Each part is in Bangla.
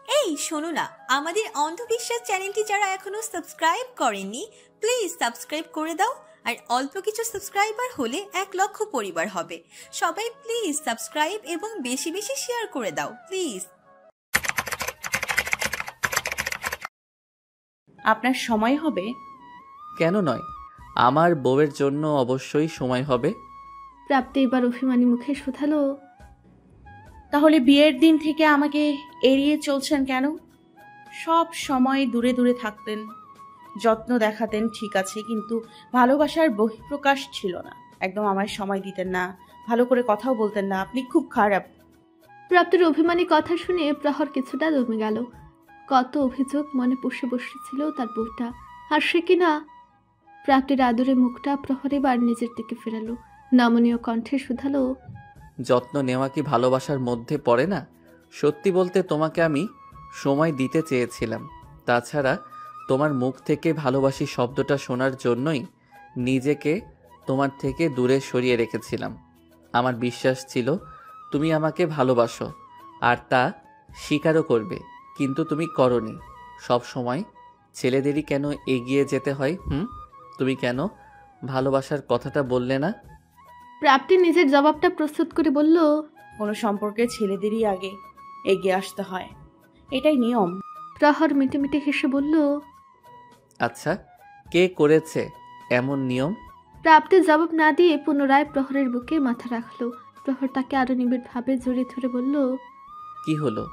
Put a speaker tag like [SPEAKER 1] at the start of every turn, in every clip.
[SPEAKER 1] এই শোনো না, আমাদের অন্ধবিশ্বাস চ্যানেলটি যারা এখনো সাবস্ক্রাইব করেননি প্লিজ সাবস্ক্রাইব করে দাও। আর অল্প কিছু সাবস্ক্রাইবার হলে 1,00,000 পরিবার হবে। সবাই প্লিজ সাবস্ক্রাইব এবং বেশি বেশি শেয়ার করে দাও প্লিজ।
[SPEAKER 2] আপনার সময় হবে?
[SPEAKER 3] কেন নয়, আমার বউয়ের জন্য অবশ্যই সময় হবে।
[SPEAKER 4] প্রাপ্তি এবার অভিমানী মুখে শুধালো,
[SPEAKER 2] তাহলে বিয়ের দিন থেকে আমাকে এড়িয়ে চলছেন কেন? সব সময় দূরে দূরে থাকতেন, যত্ন দেখাতেন ঠিক আছে, কিন্তু ভালোবাসার বহিঃপ্রকাশ ছিল না। একদম আমায় সময় দিতেন না, ভালো করে কথাও বলতেন না। আপনি খুব খারাপ।
[SPEAKER 4] প্রাপ্তির অভিমানী কথা শুনে প্রহর কিছুটা দমে গেল। কত অভিযোগ মনে পুষে বসেছিল তার বউটা, আর সে কিনা। প্রাপ্তির আদরে মুখটা প্রহর এবার নিজের দিকে ফেরালো, নমনীয় কণ্ঠে শুধালো,
[SPEAKER 3] যত্ন নেওয়া কি ভালোবাসার মধ্যে পড়ে না? সত্যি বলতে তোমাকে আমি সময় দিতে চেয়েছিলাম। তাছাড়া তোমার মুখ থেকে ভালোবাসি শব্দটা শোনার জন্যই নিজেকে তোমার থেকে দূরে সরিয়ে রেখেছিলাম। আমার বিশ্বাস ছিল তুমি আমাকে ভালোবাসো আর তা স্বীকারও করবে, কিন্তু তুমি করনি। সব সময় ছেলেদেরই কেন এগিয়ে যেতে হয়? তুমি কেন ভালোবাসার কথাটা বললে না?
[SPEAKER 4] প্রাপ্তি নিজের জবাবটা প্রস্তুত করে বলল,
[SPEAKER 2] কোনো সম্পর্কে ছেলেদেরই আগে এগিয়ে আসতে হয়, এটাই নিয়ম।
[SPEAKER 4] প্রহর মিটিমিটি হেসে বলল,
[SPEAKER 3] আচ্ছা, কে করেছে এমন নিয়ম?
[SPEAKER 4] প্রাপ্তির জবাব না দিয়ে পুনরায় প্রহরের বুকে মাথা রাখলো। প্রহর তাকে আরো নিবিড়ভাবে জড়িয়ে ধরে বলল,
[SPEAKER 3] কি হলো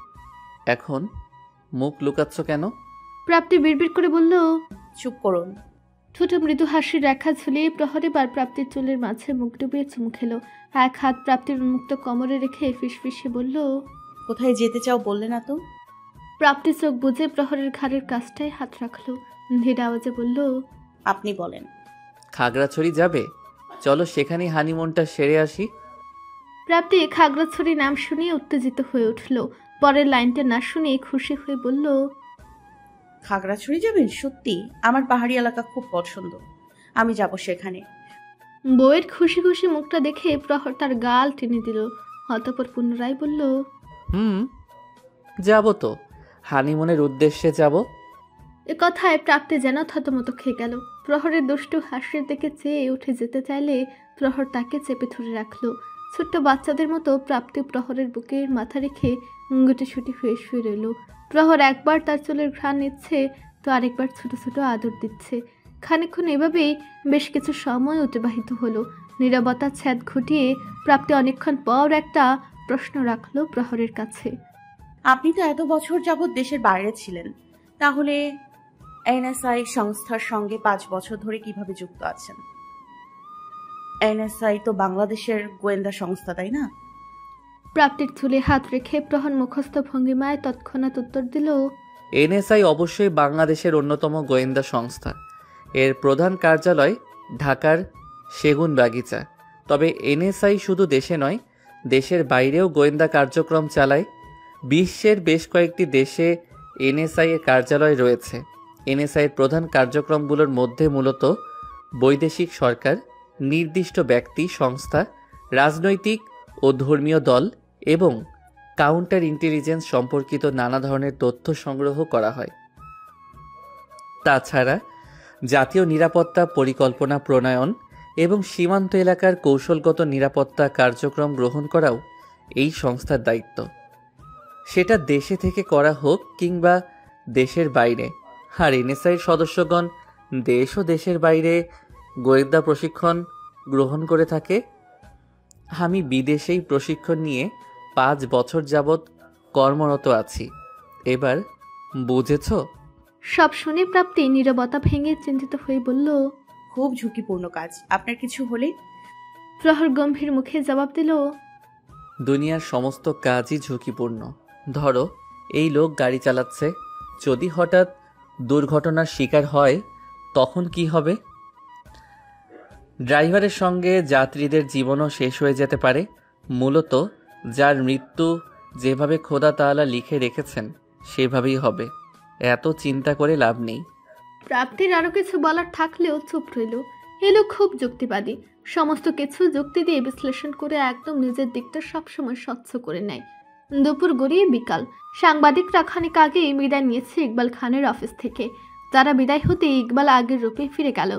[SPEAKER 3] এখন? মুখ লুকাচ্ছ কেন?
[SPEAKER 4] প্রাপ্তি বিড়বিড় করে বলল,
[SPEAKER 2] চুপ করুন।
[SPEAKER 4] ছোট মৃদু হাসির রেখা ঝুলিয়ে প্রহর এবার প্রাপ্তির চুলের মাঝে মুখ ডুবিয়ে চুমু খেলো। এক হাত প্রাপ্তির উন্মুক্ত কোমরে রেখে ফিসফিসে বলল,
[SPEAKER 2] কোথায় যেতে চাও বললে না তো?
[SPEAKER 4] প্রাপ্তি চোখ বুজে প্রহরের ঘাড়ের কাছটায় হাত রাখলো, ধীর আওয়াজে বলল,
[SPEAKER 2] আপনি বলেন।
[SPEAKER 3] খাগড়াছড়ি যাবে? চলো সেখানেই হানিমুনটা সেরে আসি।
[SPEAKER 4] প্রাপ্তি খাগড়াছড়ি নাম শুনিয়ে উত্তেজিত হয়ে উঠল। পরের লাইনটা না শুনে খুশি হয়ে বলল,
[SPEAKER 2] খাগড়াছড়ি যাবেন? সত্যি? আমার পাহাড়ি এলাকা খুব পছন্দ, আমি যাব সেখানে।
[SPEAKER 4] বউয়ের খুশি খুশি মুখটা দেখে প্রহর তার গাল টেনে দিল। অতঃপর পুনরায় বলল,
[SPEAKER 3] যাব তো, হানিমুনের উদ্দেশ্যে যাব।
[SPEAKER 4] এ কথায় প্রাপ্তি যেন থতমত খেয়ে গেল। প্রহরের দুষ্টু হাসির দিকে চেয়ে উঠে যেতে চাইলে প্রহর তাকে চেপে ধরে রাখলো। ছোট্ট বাচ্চাদের মতো প্রাপ্তি প্রহরের বুকের মাথা রেখে গুটিসুটি হয়ে শুয়ে রইল। প্রহর একবার তার চুলের ঘ্রাণ নিচ্ছে তো আরেকবার ছোট ছোট আদর দিচ্ছে। খানিকক্ষণ এভাবেই বেশ কিছু সময় অতিবাহিত হলো। নীরবতা ছেদ ঘটিয়ে প্রাপ্তি অনেকক্ষণ পর একটা প্রশ্ন রাখলো প্রহরের কাছে।
[SPEAKER 2] আপনি তো এত বছর যাবৎ দেশের বাইরে ছিলেন, তাহলে এনএসআই সংস্থার সঙ্গে 5 বছর ধরে কিভাবে যুক্ত আছেন? এনএসআই তো বাংলাদেশের গোয়েন্দা সংস্থা, তাই না?
[SPEAKER 4] প্রাপ্তির চুলে হাত রেখে প্রহর মুখস্থ ভঙ্গিমায় তৎক্ষণাৎ উত্তর দিল,
[SPEAKER 3] এনএসআই অবশ্যই বাংলাদেশের অন্যতম গোয়েন্দা সংস্থা। এর প্রধান কার্যালয় ঢাকার সেগুনবাগিচা। তবে এনএসআই শুধু দেশে নয়, দেশের বাইরেও গোয়েন্দা কার্যক্রম চালায়। বিশ্বের বেশ কয়েকটি দেশে এনএসআই এর কার্যালয় রয়েছে। এনএসআই এর প্রধান কার্যক্রমগুলোর মধ্যে মূলত বৈদেশিক সরকার, নির্দিষ্ট ব্যক্তি, সংস্থা, রাজনৈতিক ও ধর্মীয় দল এবং কাউন্টার ইন্টেলিজেন্স সম্পর্কিত নানা ধরনের তথ্য সংগ্রহ করা হয়। তাছাড়া জাতীয় নিরাপত্তা পরিকল্পনা প্রণয়ন এবং সীমান্ত এলাকার কৌশলগত নিরাপত্তা কার্যক্রম গ্রহণ করাও এই সংস্থার দায়িত্ব। সেটা দেশে থেকে করা হোক কিংবা দেশের বাইরে। আর এনএসআইয়ের সদস্যগণ দেশ ও দেশের বাইরে গোয়েন্দা প্রশিক্ষণ গ্রহণ করে থাকে। আমি বিদেশেই প্রশিক্ষণ নিয়ে 5 বছর যাবৎ কর্মরত আছি। এবার বুঝেছ?
[SPEAKER 4] সব শুনে প্রাপ্তি নীরবতা ভেঙে চিন্তিত হয়ে বলল,
[SPEAKER 2] খুব ঝুঁকিপূর্ণ কাজ, আপনার কিছু হলে?
[SPEAKER 4] প্রহর গম্ভীর মুখে জবাব দিল,
[SPEAKER 3] দুনিয়ার সমস্ত কাজই ঝুঁকিপূর্ণ। ধরো এই লোক গাড়ি চালাচ্ছে, যদি হঠাৎ দুর্ঘটনার শিকার হয় তখন কি হবে? ড্রাইভারের সঙ্গে যাত্রীদের জীবনও শেষ হয়ে যেতে পারে। মূলত যার মৃত্যু যেভাবে খোদা তাআলা লিখে রেখেছেন সেভাবেই হবে। এত চিন্তা করে লাভ নেই।
[SPEAKER 4] প্রাপ্তির আরো কিছু বলার থাকলেও চুপ রইল। এ লোক খুব যুক্তিবাদী, সমস্ত কিছু যুক্তি দিয়ে বিশ্লেষণ করে একদম নিজের দিকটা সবসময় স্বচ্ছ করে নেয়। দুপুর গড়িয়ে বিকাল। সাংবাদিকরা খানিক আগেই বিদায় নিয়েছে ইকবাল খানের অফিস থেকে। তারা বিদায় হতে ইকবাল আগের রূপে ফিরে গেল।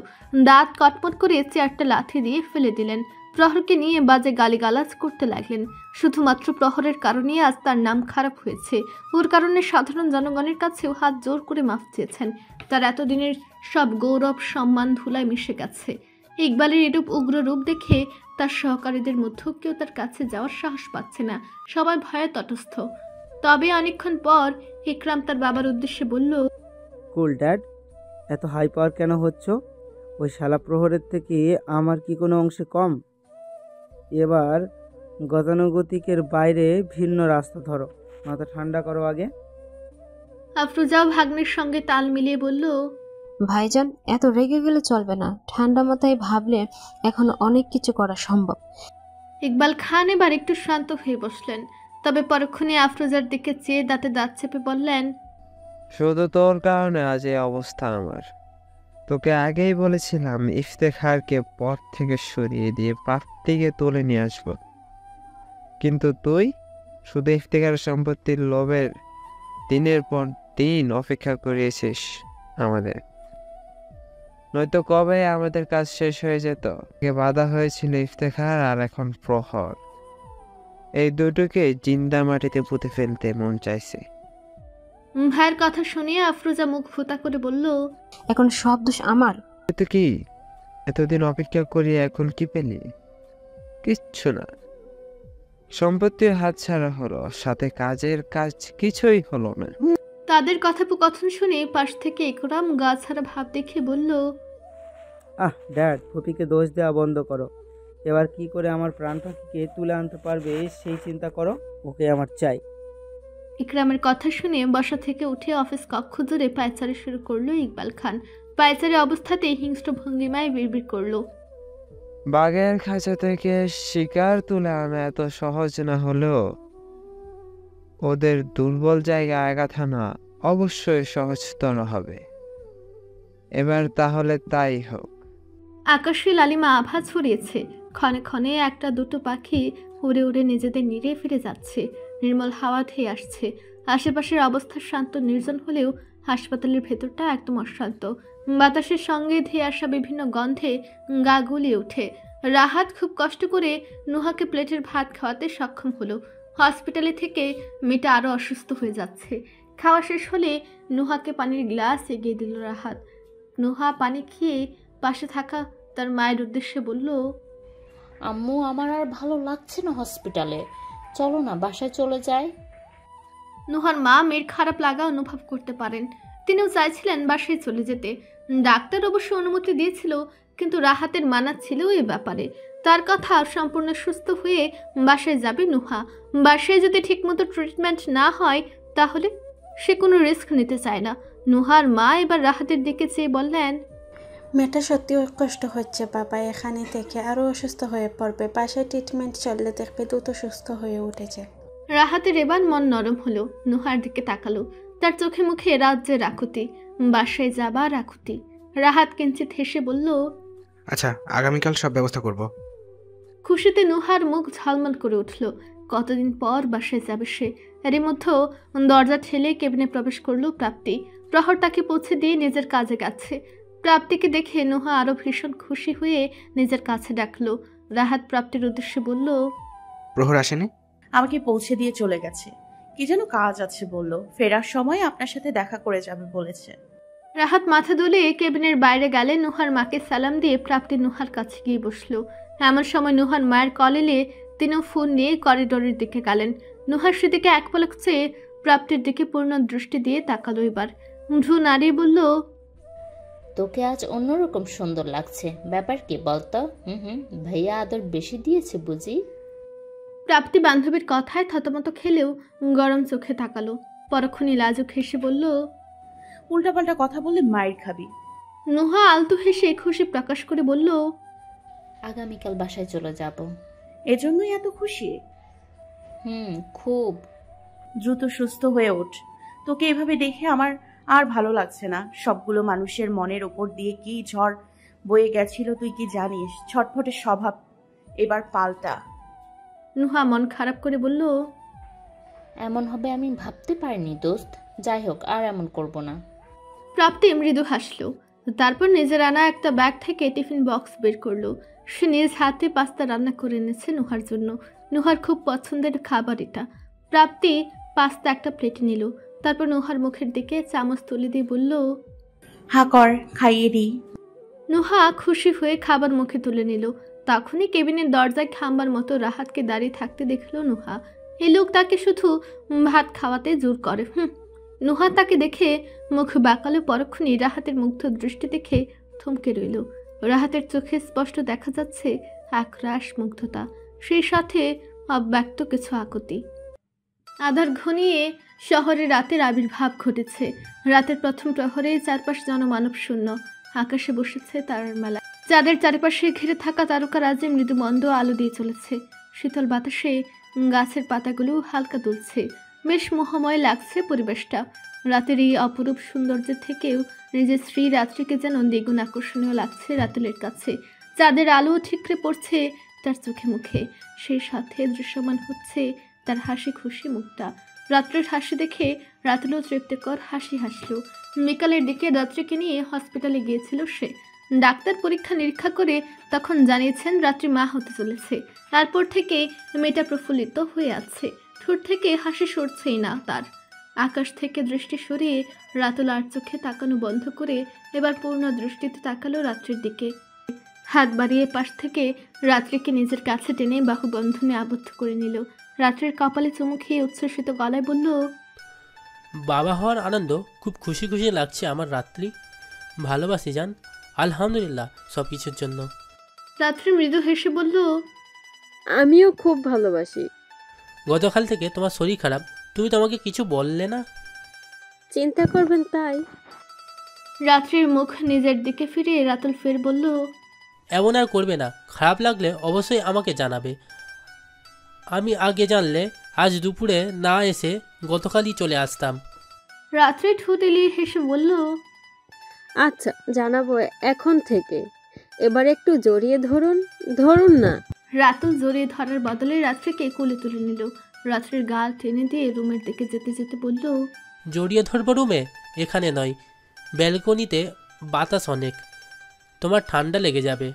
[SPEAKER 4] দাঁত কটমট করে চেয়ারটা লাথি দিয়ে ফেলে দিলেন। প্রহরকে নিয়ে বাজে গালিগালাজ করতে লাগলেন। শুধুমাত্র প্রহরের কারণেই আজ তার নাম খারাপ হয়েছে। ওর কারণে সাধারণ জনগণের কাছেও হাত জোর করে মাফ চেয়েছেন। তার এতদিনের সব গৌরব সম্মান ধুলায় মিশে গেছে। ইকবালের এরূপ উগ্র রূপ দেখে তার সহকারীদের মধ্যেও কেউ তার কাছে যাওয়ার সাহস পাচ্ছে না। সবাই ভয়ে তটস্থ। তবে অনেকক্ষণ পর ইকরাম তার বাবার উদ্দেশ্যে বলল,
[SPEAKER 5] কুল ড্যাড, এত হাই পাওয়ার কেন হচ্ছ? ওই শালা প্রহরের থেকে আমার কি কোনো অংশে কম? এবার গতানুগতিকের বাইরে ভিন্ন রাস্তা ধরো, মাথা ঠান্ডা করো আগে।
[SPEAKER 4] আফরোজাও ভাগ্নের সঙ্গে তাল মিলিয়ে বলল,
[SPEAKER 6] ভাইজান, এত রেগে গেলে চলবে না। ঠান্ডা মাথায় ভাবলে এখন অনেক কিছু করা সম্ভব।
[SPEAKER 4] ইকবাল খান এবার একটু শান্ত হয়ে বসলেন। তবে পরক্ষণে আফরোজার দিকে চেয়ে দাঁতে দাঁত চেপে বললেন,
[SPEAKER 7] শুধু তোর কারণে আজ এই অবস্থা আমার। তোকে আগেই বলেছিলাম ইফতেখারকে পথ থেকে সরিয়ে দিয়ে প্রাপ্তিকে তুলে নিয়ে আসবো, কিন্তু তুই শুধু ইফতেখার সম্পত্তির লোভের দিনের পর দিন অপেক্ষা করিয়েছিস আমাদের। নয়তো কবে আমাদের কাজ শেষ হয়ে যেত। বাধা হয়েছিল ইফতেখার আর এখন প্রহর। এই দুটোকে জিন্দা মাটিতে পুঁতে ফেলতে মন চাইছে।
[SPEAKER 4] ভাইয়ের কথা শুনিয়ে আফরোজা মুখ ভোতা করে বলল,
[SPEAKER 6] এখন সব দোষ আমার।
[SPEAKER 7] তো কি এতদিন অপেক্ষা করিয়ে এখন কি পেলি? কিচ্ছু না। সম্পত্তির হাত ছাড়া হলো, সাথে কাজের কাজ কিছুই হলো না।
[SPEAKER 4] তাদের কথোপকথন শুনে পাশ থেকে ইকরাম গা ছাড়া ভাব দেখে বলল,
[SPEAKER 5] ড্যাড, ফুপিকে দোষ দেওয়া বন্ধ করো। এবার কি করে আমার প্রাণ পাখিকে তুলে আনতে পারবে সেই চিন্তা করো। ওকে আমার চাই।
[SPEAKER 4] ইকরামের কথা শুনে বসা থেকে উঠে অফিস কক্ষ জুড়ে পায়চারি শুরু করলো ইকবাল খান। পায়চারি অবস্থাতে হিংস্র ভঙ্গিমায় বিড়বিড় করলো,
[SPEAKER 7] বাঘের খাঁচা থেকে শিকার তুলে আনা এত সহজ না হলেও ওদের দুর্বল জায়গায় আঘাত হানা অবশ্যই সহজতর হবে। এবার তাহলে তাই হোক।
[SPEAKER 4] আকাশে লালিমা আভা ছড়িয়েছে। ক্ষণে ক্ষণে একটা দুটো পাখি উড়ে উড়ে নিজেদের নিরে ফিরে যাচ্ছে। নির্মল হাওয়া ধেয়ে আসছে। আশেপাশের অবস্থা শান্ত নির্জন হলেও হাসপাতালের ভেতরটা একদম অশান্ত। বাতাসের সঙ্গে ধেয়ে আসা বিভিন্ন গন্ধে গা গুলিয়ে ওঠে। রাহাত খুব কষ্ট করে নুহাকে প্লেটের ভাত খাওয়াতে সক্ষম হলো। হসপিটালে থেকে মেয়েটা আরও অসুস্থ হয়ে যাচ্ছে। খাওয়া শেষ হলে নুহাকে পানির গ্লাস এগিয়ে দিল রাহাত। নুহা পানি খেয়ে পাশে থাকা তার মায়ের উদ্দেশ্যে বলল,
[SPEAKER 8] আম্মু, আমার আর ভালো লাগছে না হসপিটালে, চলো না বাসায় চলে যাই।
[SPEAKER 4] নুহার মা মেয়ের খারাপ লাগা অনুভব করতে পারেন। তিনিও চাইছিলেন বাসায় চলে যেতে। ডাক্তার অবশ্য অনুমতি দিয়েছিল, কিন্তু রাহাতের মানা ছিল এ ব্যাপারে। তার কথা সম্পূর্ণ সুস্থ হয়ে বাসায় যাবে নুহা। বাসায় যদি ঠিকমতো ট্রিটমেন্ট না হয় তাহলে সে কোনো রিস্ক নিতে চায় না। নুহার মা এবার রাহাতের দিকে চেয়ে বললেন,
[SPEAKER 9] মেয়েটা সত্যি কষ্ট হচ্ছে বাবা, এখানে থেকে আরও অসুস্থ হয়ে পড়বে। বাসায় ট্রিটমেন্ট চললে দেখবে দ্রুত সুস্থ হয়ে উঠেছে।
[SPEAKER 4] রাহাতের এবার মন নরম হলো। নুহার দিকে তাকালো। তার চোখে মুখে রাজ্যের আকুতি, বাসায় যাবার আকুতি। রাহাত কিঞ্চিত হেসে বলল,
[SPEAKER 10] আচ্ছা, আগামীকাল সব ব্যবস্থা করব।
[SPEAKER 4] খুশিতে নুহার মুখ ঝলমল করে উঠল। কতদিন পর বাসায় যাবে সে। এরই মধ্যে দরজা ঠেলে কেবিনে প্রবেশ করলো প্রাপ্তি। প্রহর তাকে পৌঁছে দিয়ে নিজের কাজে গেছে। প্রাপ্তিকে দেখে নুহা আরো ভীষণ খুশি হয়ে নিজের কাছে ডাকলো। রাহাত প্রাপ্তির উদ্দেশ্যে বলল,
[SPEAKER 10] প্রহর আসেনি?
[SPEAKER 2] আমাকে পৌঁছে দিয়ে চলে গেছে। কি যেন কাজ আছে বলল। ফেরার সময় আপনার সাথে দেখা করে যাবে বলেছে।
[SPEAKER 4] রাহাত মাথা দুলে কেবিনের বাইরে গেলে নুহার মাকে সালাম দিয়ে প্রাপ্তি নুহার কাছে গিয়ে বসলো। এমন সময় নুহার মায়ের কল এলে তিনিও ফোন নিয়ে করিডোরের দিকে গেলেন। নুহার সেদিকে এক পলক চেয়ে প্রাপ্তির দিকে পূর্ণ দৃষ্টি দিয়ে তাকালো। এবার ভ্রু নাড়িয়ে বলল,
[SPEAKER 8] তোকে আজ অন্যরকম সুন্দর লাগছে, ব্যাপার কি বলতো? ভাইয়া আদর বেশি দিয়েছে বুঝি?
[SPEAKER 4] প্রাপ্তি বান্ধবীর কথায় থতমত খেলেও গরম চোখে তাকালো। পরক্ষণে লাজুক হেসে বলল,
[SPEAKER 2] উল্টাপাল্টা কথা বললে মায়ের খাবি।
[SPEAKER 4] নুহা আলতু হেসে খুশি প্রকাশ করে বলল,
[SPEAKER 8] আগামীকাল বাসায় চলে যাব।
[SPEAKER 2] এজন্যই এত খুশি?
[SPEAKER 8] খুব।
[SPEAKER 2] দ্রুত সুস্থ হয়ে ওঠ। তোকে এভাবে দেখে আমার আর ভালো লাগছে না। সবগুলো মানুষের মনের ওপর দিয়ে কি ঝড় বয়ে গেছিল তুই কি জানিস? ছটফটে স্বভাব এবার পাল্টা।
[SPEAKER 4] নুহা মন খারাপ করে বলল,
[SPEAKER 8] এমন হবে আমি ভাবতে পারিনি দোস্ত। যাই হোক, আর এমন করব না।
[SPEAKER 4] প্রাপ্তি মৃদু হাসলো। তারপর নিজের আনা একটা ব্যাগ থেকে টিফিন বক্স বের করলো। সে নিজ হাতে পাস্তা রান্না করে এনেছে নুহার জন্য। নুহার খুব পছন্দের খাবার এটা। প্রাপ্তি পাস্তা একটা প্লেটে নিল। তারপর নুহার মুখের দিকে চামচ তুলে দিয়ে বলল,
[SPEAKER 2] হা কর, খাইয়ে দিই।
[SPEAKER 4] নুহা খুশি হয়ে খাবার মুখে তুলে নিল। তখনই কেবিনের দরজায় খাম্বার মতো রাহাতকে দাঁড়িয়ে থাকতে দেখলো নুহা। এই লোক তাকে শুধু ভাত খাওয়াতে জোর করে। নুহা তাকে দেখে মুখ বাঁকালো। পরক্ষণে রাহাতের মুগ্ধ দৃষ্টি দেখে থমকে রইল। রাহাতের চোখে স্পষ্ট দেখা যাচ্ছে একরাশ মুগ্ধতা, সেই সাথে অব্যক্ত কিছু আকুতি। আধার ঘনিয়ে শহরে রাতের আবির্ভাব ঘটেছে। রাতের প্রথম প্রহরে চারপাশ জনমানব শূন্য। আকাশে বসেছে তারার মেলা। যাদের চারপাশে ঘিরে থাকা তারকারাজ্যে মৃদু মন্দ আলো দিয়ে চলেছে। শীতল বাতাসে গাছের পাতাগুলো হালকা দুলছে। বেশ মোহময় লাগছে পরিবেশটা। রাতের এই অপরূপ সৌন্দর্যের থেকেও নিজের স্ত্রী রাত্রিকে যেন দ্বিগুণ আকর্ষণীয় লাগছে রাতুলের কাছে। যাদের আলো ঠিকরে পড়ছে তার চোখে মুখে, সেই সাথে দৃশ্যমান হচ্ছে তার হাসি খুশি মুখটা। রাত্রের হাসি দেখে রাতুলও তৃপ্তিকর হাসি হাসলো। বিকালের দিকে রাত্রিকে নিয়ে হসপিটালে গিয়েছিল সে। ডাক্তার পরীক্ষা নিরীক্ষা করে তখন জানিয়েছেন রাত্রি মা হতে চলেছে। তারপর থেকে মেয়েটা প্রফুল্লিত হয়ে আছে। ঠোঁট থেকে হাসি সরছেই না তার। আকাশ থেকে দৃষ্টি সরিয়ে রাতুল আর চোখে তাকানো বন্ধ করে এবার পূর্ণ দৃষ্টিতে তাকালো রাত্রির দিকে। হাত বাড়িয়ে পাশ থেকে রাত্রিকে নিজের কাছে টেনে বাহু বন্ধনে আবদ্ধ করে নিল। রাত্রির কপালে চুমু খেয়ে উচ্ছ্বসিত গলায় বলল,
[SPEAKER 11] বাবা হওয়ার আনন্দ খুব খুশি খুশি লাগছে আমার রাত্রি। ভালোবাসি জান, আলহামদুলিল্লাহ সব কিছুর জন্য।
[SPEAKER 4] রাত্রি মৃদু হেসে বলল,
[SPEAKER 12] আমিও খুব ভালোবাসি।
[SPEAKER 11] গতকাল থেকে তোমার শরীর খারাপ, তুমি তো আমাকে কিছু বললে না।
[SPEAKER 12] চিন্তা করবেন তাই।
[SPEAKER 4] রাত্রির মুখ নিজের দিকে ফিরে রাতুল ফের বলল,
[SPEAKER 11] এমন আর করবে না। খারাপ লাগলে অবশ্যই আমাকে জানাবে। আমি আগে জানলে আজ দুপুরে না এসে গতকালই চলে আসতাম।
[SPEAKER 4] রাত্রি ঠোঁট এলিয়ে হেসে বলল,
[SPEAKER 12] আচ্ছা জানাবো এখন থেকে। এবার একটু জড়িয়ে ধরুন না।
[SPEAKER 4] রাতুল জড়িয়ে ধরার বদলে রাত্রিকে কোলে তুলে নিল। রাত্রির গাল টেনে দিয়ে রুমের দিকে যেতে যেতে বলল,
[SPEAKER 11] জড়িয়ে ধরবো রুমে? এখানে নয়, ব্যালকনিতে বাতাস অনেক, তোমার ঠান্ডা লেগে যাবে।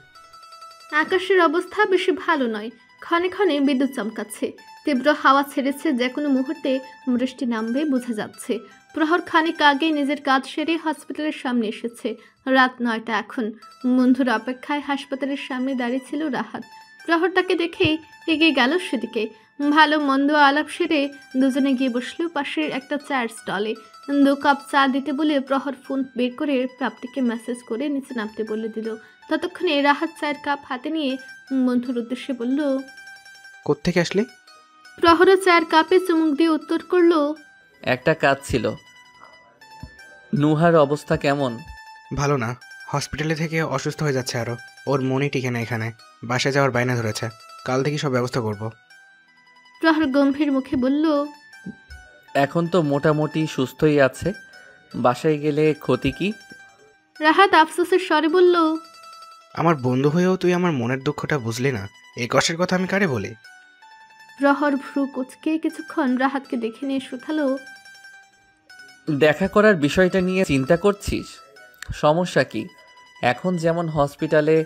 [SPEAKER 4] আকাশের অবস্থা বেশি ভালো নয়। ক্ষণে ক্ষণে বিদ্যুৎ চমকাচ্ছে। তীব্র হাওয়া ছেড়েছে, যে কোনো মুহূর্তে বৃষ্টি নামবে বোঝা যাচ্ছে। প্রহর খানিক আগে নিজের কাজ সেরে হসপিটালের সামনে এসেছে। রাত 9টা এখন। বন্ধুর অপেক্ষায় হাসপাতালের সামনে দাঁড়িয়ে ছিল রাহাত। প্রহর তাকে দেখেই এগিয়ে গেল সেদিকে। ভালো মন্দ আলাপ সেরে দুজনে গিয়ে বসলো পাশের একটা চায়ের স্টলে। 2 কাপ চা দিতে বলে প্রহর ফোন বের করে প্রাপ্তিকে মেসেজ করে নিচে নামতে বলে দিল। ততক্ষণে রাহাত চায়ের কাপ হাতে নিয়ে বন্ধুর উদ্দেশ্যে বলল,
[SPEAKER 10] কোত্থেকে আসলি?
[SPEAKER 4] প্রহরও চায়ের কাপে চুমুক দিয়ে উত্তর করলো,
[SPEAKER 3] একটা কাজ ছিল। নুহার অবস্থা কেমন?
[SPEAKER 10] ভালো না, হসপিটালে থেকে অসুস্থ হয়ে যাচ্ছে আরও। ওর মনই টিকে না এখানে। বাসায় যাওয়ার বায়না ধরেছে। কাল থেকে সব ব্যবস্থা করব।
[SPEAKER 4] প্রহর গম্ভীর মুখে বলল,
[SPEAKER 3] এখন তো মোটামুটি সুস্থই আছে, বাসায় গেলে ক্ষতি কি?
[SPEAKER 4] রাহাত আফসোসের স্বরে বলল,
[SPEAKER 10] আমার বন্ধু হয়েও তুই আমার মনের দুঃখটা বুঝলি না। এই কষ্টের কথা আমি কারে বলি?
[SPEAKER 4] প্রহর ভ্রু কুচকে কিছুক্ষণ রাহাতকে দেখে নিয়ে শুধালো,
[SPEAKER 3] দেখা করার বিষয়টা নিয়ে চিন্তা করছিস? সমস্যা কি? এখন যেমন হসপিটালে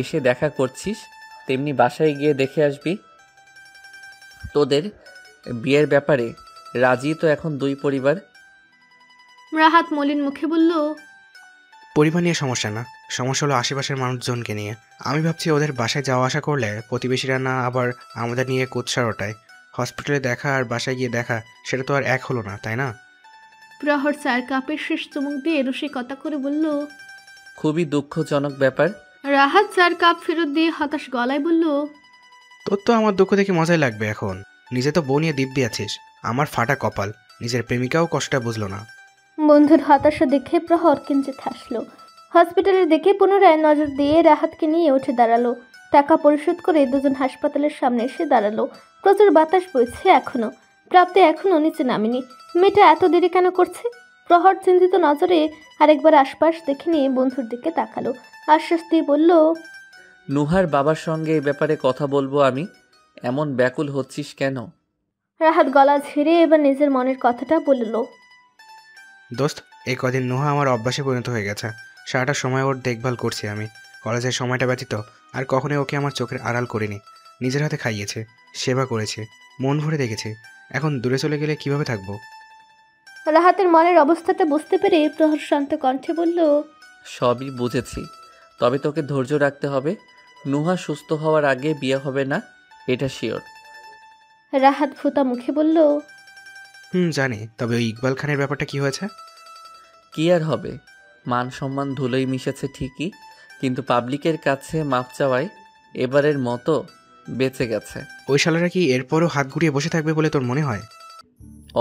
[SPEAKER 3] এসে দেখা করছিস, তেমনি বাসায় গিয়ে দেখে আসবি। তোদের বিয়ের ব্যাপারে রাজি তো এখন 2 পরিবার।
[SPEAKER 4] রাহাত মলিন মুখে বলল,
[SPEAKER 10] পরিবার নিয়ে সমস্যা না, সমস্যা হলো আশেপাশের মানুষজনকে নিয়ে। আমি ভাবছি ওদের বাসায় যাওয়া আসা করলে প্রতিবেশীরা না আবার আমাদের নিয়ে কুৎসার ওটায়। হসপিটালে দেখা আর বাসায় গিয়ে দেখা, সেটা তো আর এক হলো না, তাই না?
[SPEAKER 4] প্রহর চায়ের কাপের শেষ চুমুক দিয়ে রসিকতা করে বলল,
[SPEAKER 3] খুবই দুঃখজনক ব্যাপার।
[SPEAKER 4] রাহাত চায়ের কাপ ফেরত দিয়ে হতাশ গলায় বলল,
[SPEAKER 10] তোর তো আমার দুঃখ দেখে মজাই লাগবে এখন। নিজে তো বউ নিয়ে দিব্যি আছিস। আমার ফাটা কপাল, নিজের প্রেমিকাও কষ্টটা বুঝলো না।
[SPEAKER 4] বন্ধুর হতাশা দেখে প্রহর কিঞ্চিত হাসলো। হসপিটালের দিকে পুনরায় নজর দিয়ে রাহাতকে নিয়ে উঠে দাঁড়ালো। টাকা পরিশোধ করে দুজন হাসপাতালের সামনে এসে দাঁড়ালো। প্রচুর বাতাস বইছে এখনো। প্রাপ্তি এখনো নিচে নামেনি। মেয়েটা এত দেরি কেন করছে? প্রহর চিন্তিত নজরে আরেকবার আশপাশ দেখে নিয়ে বন্ধুর দিকে তাকালো। আশ্বাস দিয়ে বলল,
[SPEAKER 3] নুহার বাবার সঙ্গে এই ব্যাপারে কথা বলবো আমি। এমন ব্যাকুল হচ্ছিস কেন?
[SPEAKER 4] রাহাত গলা ঝেড়ে এবার নিজের মনের কথাটা বলল।
[SPEAKER 10] দোস্ত, এই কদিন নুহা আমার অভ্যাসে পরিণত হয়ে গেছে। সারাটা সময় ওর দেখভাল করছি আমি। কলেজের সময়টা ব্যতীত আর কখনোই ওকে আমার চোখের আড়াল করিনি। নিজের হাতে খাইয়েছে, সেবা করেছে, মন ভরে দেখেছে। এখন দূরে চলে গেলে কিভাবে থাকবো?
[SPEAKER 4] রাহাতের মনের অবস্থাটা বুঝতে পেরে প্রহর শান্ত কণ্ঠে বলল,
[SPEAKER 3] সবই বুঝেছি, তবে তোকে ধৈর্য রাখতে হবে। নুহা সুস্থ হওয়ার আগে বিয়ে হবে না, এটা শিওর।
[SPEAKER 4] রাহাত ভূতা মুখে বলল,
[SPEAKER 10] জানি, তবে ওই ইকবাল খানের ব্যাপারটা কি হয়েছে?
[SPEAKER 3] কি আর হবে, মান সম্মান ধুলোই মিশেছে ঠিকই, কিন্তু পাবলিকের কাছে মাপ চাওয়ায় এবারের মতো বেঁচে গেছে।
[SPEAKER 10] ওই শালারা কি এরপরও হাত ঘুরিয়ে বসে থাকবে বলে তোর মনে হয়?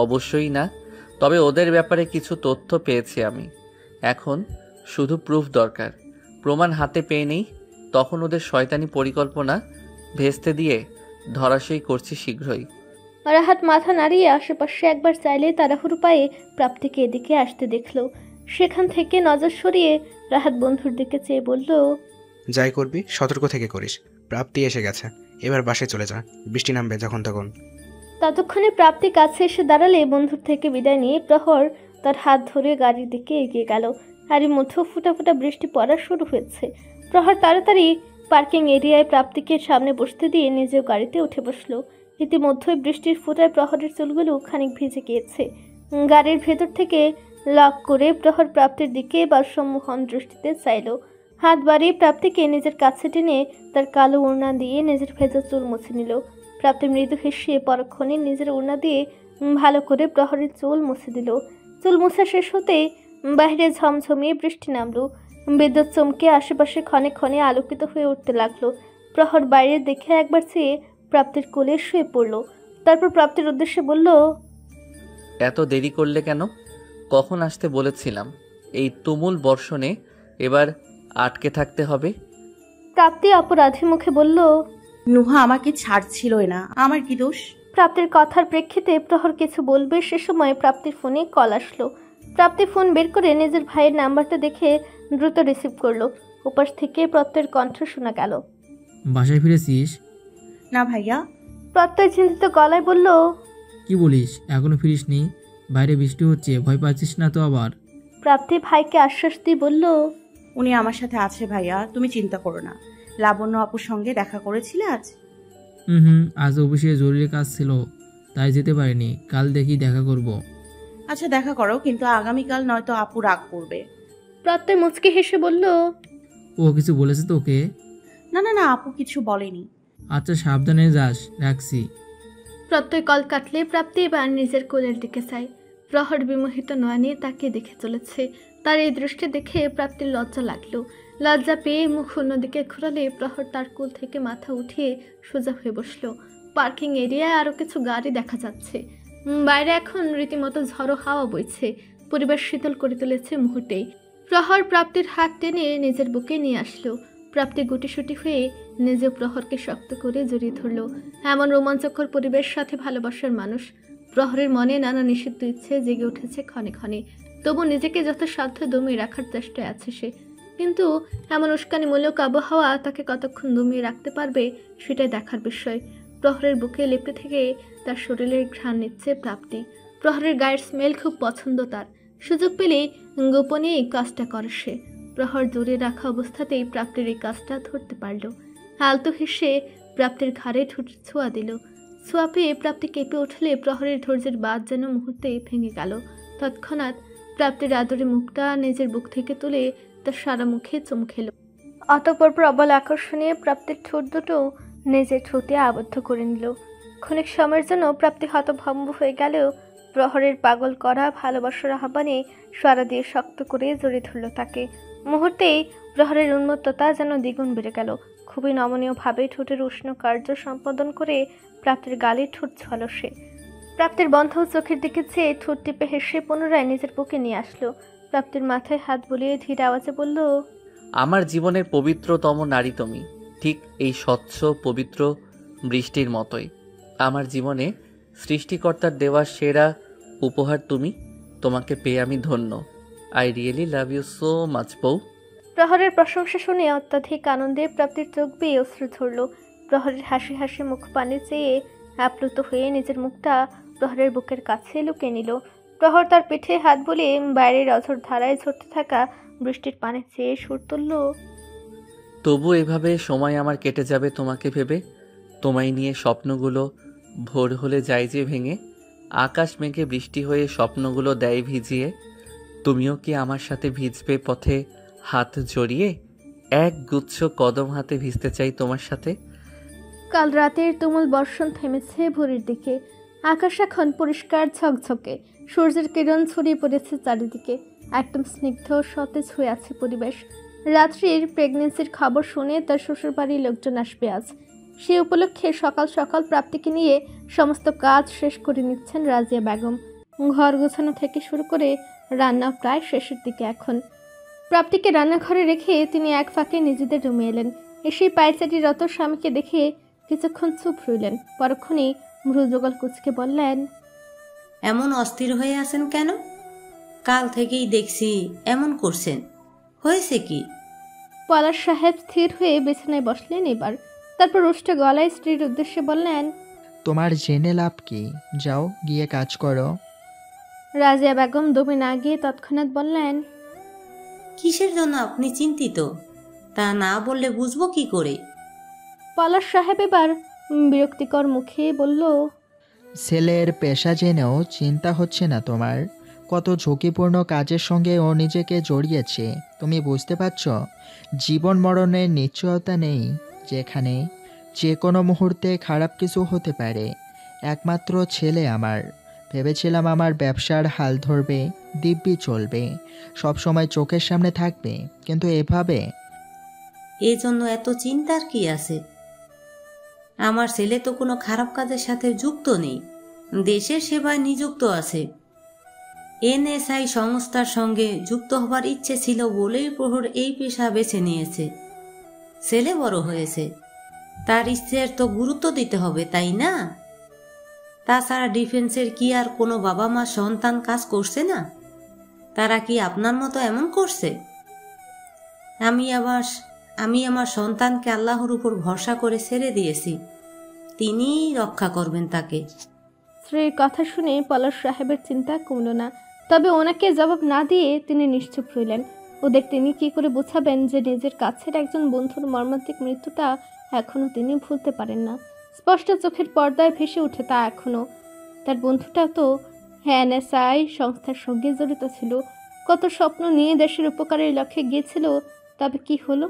[SPEAKER 3] অবশ্যই না, তবে ওদের ব্যাপারে কিছু তথ্য পেয়েছি আমি। এখন শুধু প্রুফ দরকার। প্রমাণ হাতে পেয়ে নেই, তখন ওদের শয়তানি পরিকল্পনা ভেস্তে দিয়ে ধরাশায়ী করছি শীঘ্রই।
[SPEAKER 4] রাহাত মাথা নাড়িয়ে আশেপাশে একবার চাইলে তাড়াহুড়ো পায়ে প্রাপ্তিকে এদিকে আসতে দেখল। সেখান থেকে নজর সরিয়ে রাহাত বন্ধুর দিকে চেয়ে বলল,
[SPEAKER 10] যাই করবি সতর্ক থেকে করিস। প্রাপ্তি এসে গেছে, এবার বাসায় চলে যা, বৃষ্টি নামবে যখন তখন।
[SPEAKER 4] ততক্ষণে প্রাপ্তি কাছে এসে দাঁড়ালে বন্ধুর থেকে বিদায় নিয়ে প্রহর তার হাত ধরে গাড়ির দিকে এগিয়ে গেল। গাড়ির মধ্যে ফুটা ফুটা বৃষ্টি পড়া শুরু হয়েছে। প্রহর তাড়াতাড়ি পার্কিং এরিয়ায় প্রাপ্তিকে সামনে বসতে দিয়ে নিজেও গাড়িতে উঠে বসলো। ইতিমধ্যে বৃষ্টির ফোঁটায় প্রহরের চুলগুলো খানিক ভিজে গিয়েছে। গাড়ির ভেতর থেকে লক করে প্রহর প্রাপ্তির দিকে বাষ্পমোহন দৃষ্টিতে চাইল। হাত বাড়িয়ে প্রাপ্তিকে নিজের কাছে টেনে তার কালো ওড়না দিয়ে নিজের ভেজা চুল মুছে নিল। প্রাপ্তি মৃদু হেসে পরক্ষণে নিজের ওড়না দিয়ে ভালো করে প্রহরের চুল মুছে দিল। চুল মুছা শেষ হতে বাইরে ঝমঝমিয়ে বৃষ্টি নামলো। বিদ্যুৎ চমকে আশেপাশে ক্ষণে ক্ষণে আলোকিত হয়ে উঠতে লাগলো। প্রহর বাইরে দেখে একবার চেয়ে প্রাপ্তির কোলে শুয়ে পড়ল। তারপর প্রাপ্তির উদ্দেশ্যে বলল,
[SPEAKER 3] এত দেরি করলে কেন? কখন আসতে বলেছিলাম? এই তুমুল বর্ষণে এবার আটকে থাকতে হবে।
[SPEAKER 4] প্রাপ্তি অপরাধী মুখে বলল,
[SPEAKER 2] নুহা আমাকে ছাড়ছিলই না, আমার কি দোষ?
[SPEAKER 4] প্রাপ্তির কথার প্রেক্ষিতে প্রহর কিছু বলবে সে সময় প্রাপ্তির ফোনে কল আসলো। প্রাপ্তি ফোন বের করে নিজের ভাইয়ের নাম্বারটা দেখে দ্রুত রিসিভ করলো। ওপাশ থেকে প্রত্যয়ের কণ্ঠ শোনা গেল,
[SPEAKER 13] বাসায় ফিরেছিস?
[SPEAKER 2] না ভাইয়া।
[SPEAKER 4] প্রত্যয় চিন্তিত গলায় বলল,
[SPEAKER 13] কি বলিস, এখনো ফিরিসনি? বাইরে বৃষ্টি হচ্ছে, ভয় পাচ্ছিস না তো আবার?
[SPEAKER 4] প্রাপ্তি ভাইকে আশ্বাস দিয়ে বলল,
[SPEAKER 2] উনি আমার সাথে আছে ভাইয়া, তুমি চিন্তা করো না। লাবণ্য আপুর সঙ্গে দেখা করেছিলে আজ?
[SPEAKER 13] আজ অফিসে জরুরি কাজ ছিল, তাই যেতে পারিনি। কাল দেখি দেখা করব।
[SPEAKER 2] আচ্ছা দেখা করো, কিন্তু আগামীকাল নয়তো আপু রাগ করবে।
[SPEAKER 4] প্রত্যয় মুচকি হেসে বলল,
[SPEAKER 13] ও কিছু বলেছে তোকে?
[SPEAKER 2] না না না, আপু কিছু বলেনি।
[SPEAKER 13] আচ্ছা সাবধানে যাস, রাখছি।
[SPEAKER 4] প্রত্যয় কল কাটলে প্রাপ্তি এবার নিজের কোলের দিকে চায়। প্রহর বিমোহিত নয়নে তাকে দেখে চলেছে। তার এই দৃষ্টি দেখে প্রাপ্তির লজ্জা লাগলো। লজ্জা পেয়ে মুখ অন্যদিকে ঘোরালে প্রহর তার কোল থেকে মাথা উঠিয়ে সোজা হয়ে বসলো। পার্কিং এরিয়ায় আরো কিছু গাড়ি দেখা যাচ্ছে। বাইরে এখন রীতিমতো ঝড়ো হাওয়া বইছে। পরিবেশ শীতল করে তুলেছে মুহূর্তেই। প্রহর প্রাপ্তির হাত টেনে নিজের বুকে নিয়ে আসলো। প্রাপ্তি গুটিসুটি হয়ে নিজে প্রহরকে শক্ত করে জড়িয়ে ধরল। এমন রোমাঞ্চকর পরিবেশ, সাথে ভালোবাসার মানুষ। প্রহরের মনে নানা নিষিদ্ধ ইচ্ছে জেগে উঠেছে ক্ষণে ক্ষণে। তবু নিজেকে যথাসাধ্য দমিয়ে রাখার চেষ্টায় আছে সে। কিন্তু এমন উস্কানিমূলক আবহাওয়া তাকে কতক্ষণ দমিয়ে রাখতে পারবে সেটাই দেখার বিষয়। প্রহরের বুকে লেপটে থেকে তার শরীরের ঘ্রাণ নিচ্ছে প্রাপ্তি। প্রহরের গায়ের স্মেল খুব পছন্দ তার। সুযোগ পেলেই গোপনে এই কাজটা করে সে। প্রহর দূরে রাখা অবস্থাতেই প্রাপ্তির এই কাজটা ধরতে পারল। আলতো হেসে প্রাপ্তির ঘাড়ে ছোঁয়া দিল। ছোঁয়া পেয়ে প্রাপ্তি কেঁপে উঠলে প্রহরের ধৈর্যের বাঁধ যেন মুহূর্তেই ভেঙে গেল। তৎক্ষণাৎ প্রাপ্তির আদরে মুখটা নিজের বুক থেকে তুলে তার সারা মুখে চুমু খেল। অতঃপর প্রবল আকর্ষণে প্রাপ্তির ঠোঁট দুটো নিজের ঠোঁটে আবদ্ধ করে নিল। ক্ষণিক সময়ের জন্য প্রাপ্তি হতভম্ব হয়ে গেলেও প্রহরের পাগল করা ভালোবাসার আহ্বানে সারা দিয়ে শক্ত করে জড়িয়ে ধরল তাকে। মুহূর্তেই প্রহরের উন্মত্ততা যেন দ্বিগুণ বেড়ে গেল। খুবই নমনীয়ভাবে ঠোঁটের উষ্ণ কার্য সম্পাদন করে প্রাপ্তির গালে ঠোঁট ছোঁয়াল সে। প্রাপ্তির বন্ধ চোখের দিকে চেয়ে ঠোঁট টিপে হেসে পুনরায় নিজের বুকে নিয়ে আসলো। প্রাপ্তির মাথায় হাত বুলিয়ে ধীর আওয়াজে বলল,
[SPEAKER 3] আমার জীবনের পবিত্রতম নারী তুমি, ঠিক এই স্বচ্ছ পবিত্র বৃষ্টির মতোই। আমার জীবনে সৃষ্টিকর্তার দেওয়া সেরা উপহার তুমি। তোমাকে পেয়ে আমি ধন্য। I really love you so much বউ।
[SPEAKER 4] প্রহরের প্রশংসা শুনে অত্যাধিক আনন্দে প্রাপ্তির চোখ বেয়ে অশ্রু ঝরল। প্রহরের হাসি হাসি মুখ পানে চেয়ে আপ্লুত হয়ে নিজের মুখটা প্রহরের বুকের কাছে লুকিয়ে নিল। প্রহর তার পিঠে হাত বুলিয়ে বাইরের অঝোর ধারায় ঝরতে থাকা বৃষ্টির পানে চেয়ে সুর তুলল।
[SPEAKER 3] তবু এভাবে সময় আমার কেটে যাবে তোমাকে ভেবে। তোমায় নিয়ে স্বপ্নগুলো ভোর হলে যায় যে ভেঙে, আকাশ মেঘে বৃষ্টি হয়ে স্বপ্নগুলো দেয় ভিজিয়ে। তুমিও কি আমার সাথে ভিজবে পথে হাত জড়িয়ে? এক গুচ্ছ কদম হাতে ভিজতে চাই তোমার সাথে।
[SPEAKER 4] কাল রাতের তুমুল বর্ষণ থেমেছে ভোরের দিকে। আকাশ এখন পরিষ্কার ঝকঝকে, সূর্যের কিরণ ছড়িয়ে পড়েছে চারিদিকে। একদম স্নিগ্ধ সতেজ হয়ে আছে পরিবেশ। রাত্রির প্রেগনেন্সির খবর শুনে তার শ্বশুরবাড়ির লোকজন আসবে আজ। সে উপলক্ষে সকাল সকাল প্রাপ্তিকে নিয়ে সমস্ত কাজ শেষ করে নিচ্ছেন রাজিয়া বেগম। ঘর গোছানো থেকে শুরু করে রান্না প্রায় শেষের দিকে এখন। প্রাপ্তিকে রান্নাঘরে রেখে তিনি এক ফাঁকে নিজেদের রুমে এলেন। এসে পায়চারিরত স্বামীকে দেখে কিছুক্ষণ চুপ রইলেন। পরক্ষণেই মৃদুগল কুচকে বললেন,
[SPEAKER 14] এমন অস্থির হয়ে আছেন কেন? কাল থেকেই দেখছি এমন করছেন, হয়েছে কি?
[SPEAKER 4] পলাশ সাহেব স্থির হয়ে বিছানায় বসলেন এবার। তারপর রুষ্ট গলায় স্ত্রীর উদ্দেশ্যে বললেন,
[SPEAKER 15] তোমার জেনে লাভ কি? যাও গিয়ে কাজ করো।
[SPEAKER 4] রাজিয়া বেগম দমে না গিয়ে তৎক্ষণাৎ বললেন,
[SPEAKER 14] কিসের জন্য আপনি চিন্তিত? তা না বললে বুঝবো কি করে?
[SPEAKER 4] পলাশ সাহেব এবার বিরক্তিকর মুখে বলল,
[SPEAKER 15] ছেলের পেশা জেনেও চিন্তা হচ্ছে না তোমার? কত ঝুঁকিপূর্ণ কাজের সঙ্গে ও নিজেকে জড়িয়েছে তুমি বুঝতে পারছ? জীবন মরণের নিশ্চয়তা নেই, যেখানে যে কোনো মুহূর্তে খারাপ কিছু হতে পারে। একমাত্র ছেলে আমার। ভেবেছিলাম আমার ব্যবসার হাল ধরবে, দিব্যি চলবে, সবসময় চোখের সামনে থাকবে, কিন্তু এভাবে।
[SPEAKER 14] এই জন্য এত চিন্তার কি আছে? আমার ছেলে তো কোনো খারাপ কাজের সাথে যুক্ত নেই, দেশের সেবায় নিযুক্ত আছে। এনএসআই সংস্থার সঙ্গে যুক্ত হবার ইচ্ছে ছিল বলেই প্রহর এই পেশা বেছে নিয়েছে। ছেলে বড় হয়েছে, তার ইচ্ছের তো গুরুত্ব দিতে হবে, তাই না? তাছাড়া ডিফেন্সের কি আর কোনো বাবা মা সন্তান কাজ করছে না? তারা কি আপনার মতো এমন করছে? আমি আমার সন্তানকে আল্লাহর উপর ভরসা করে ছেড়ে দিয়েছি, তিনিই রক্ষা করবেন তাকে।
[SPEAKER 4] স্ত্রীর কথা শুনে পলাশ সাহেবের চিন্তা কমল না। তবে ওনাকে জবাব না দিয়ে তিনি নিশ্চুপ রইলেন। ওদের তিনি কি করে বোঝাবেন যে নিজের কাছের একজন বন্ধুর মর্মান্তিক মৃত্যুটা এখনো তিনি ভুলতে পারেন না। স্পষ্ট চোখের পর্দায় ভেসে উঠে তা এখনো। তার বন্ধুটা তো এনএসআই সংস্থার সঙ্গে জড়িত ছিল, কত স্বপ্ন নিয়ে দেশের উপকারের লক্ষ্যে গিয়েছিল। তবে কি হলো?